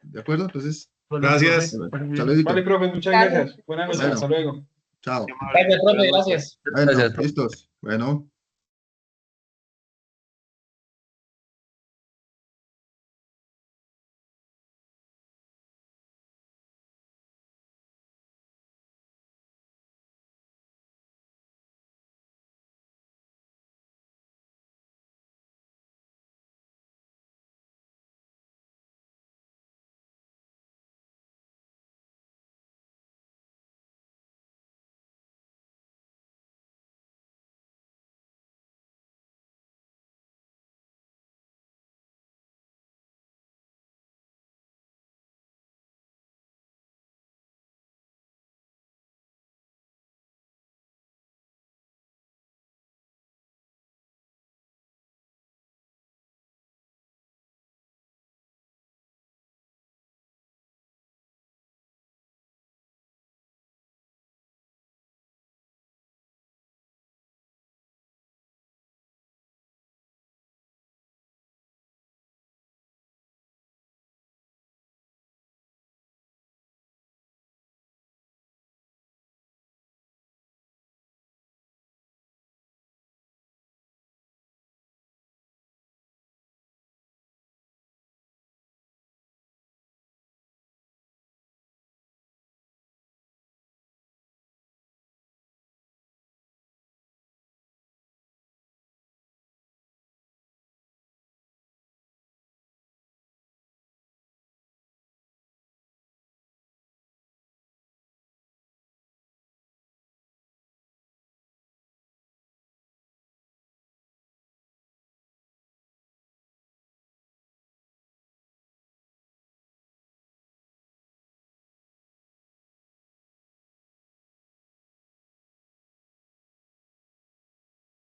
Speaker 1: ¿De acuerdo? Entonces,
Speaker 4: Gracias.
Speaker 1: saludito.
Speaker 12: Vale, profe, muchas gracias. Buenas noches,
Speaker 1: Bueno.
Speaker 12: hasta luego.
Speaker 1: Chao.
Speaker 12: Gracias, profe, gracias.
Speaker 1: Bueno,
Speaker 10: Gracias, profe.
Speaker 1: listos. Bueno.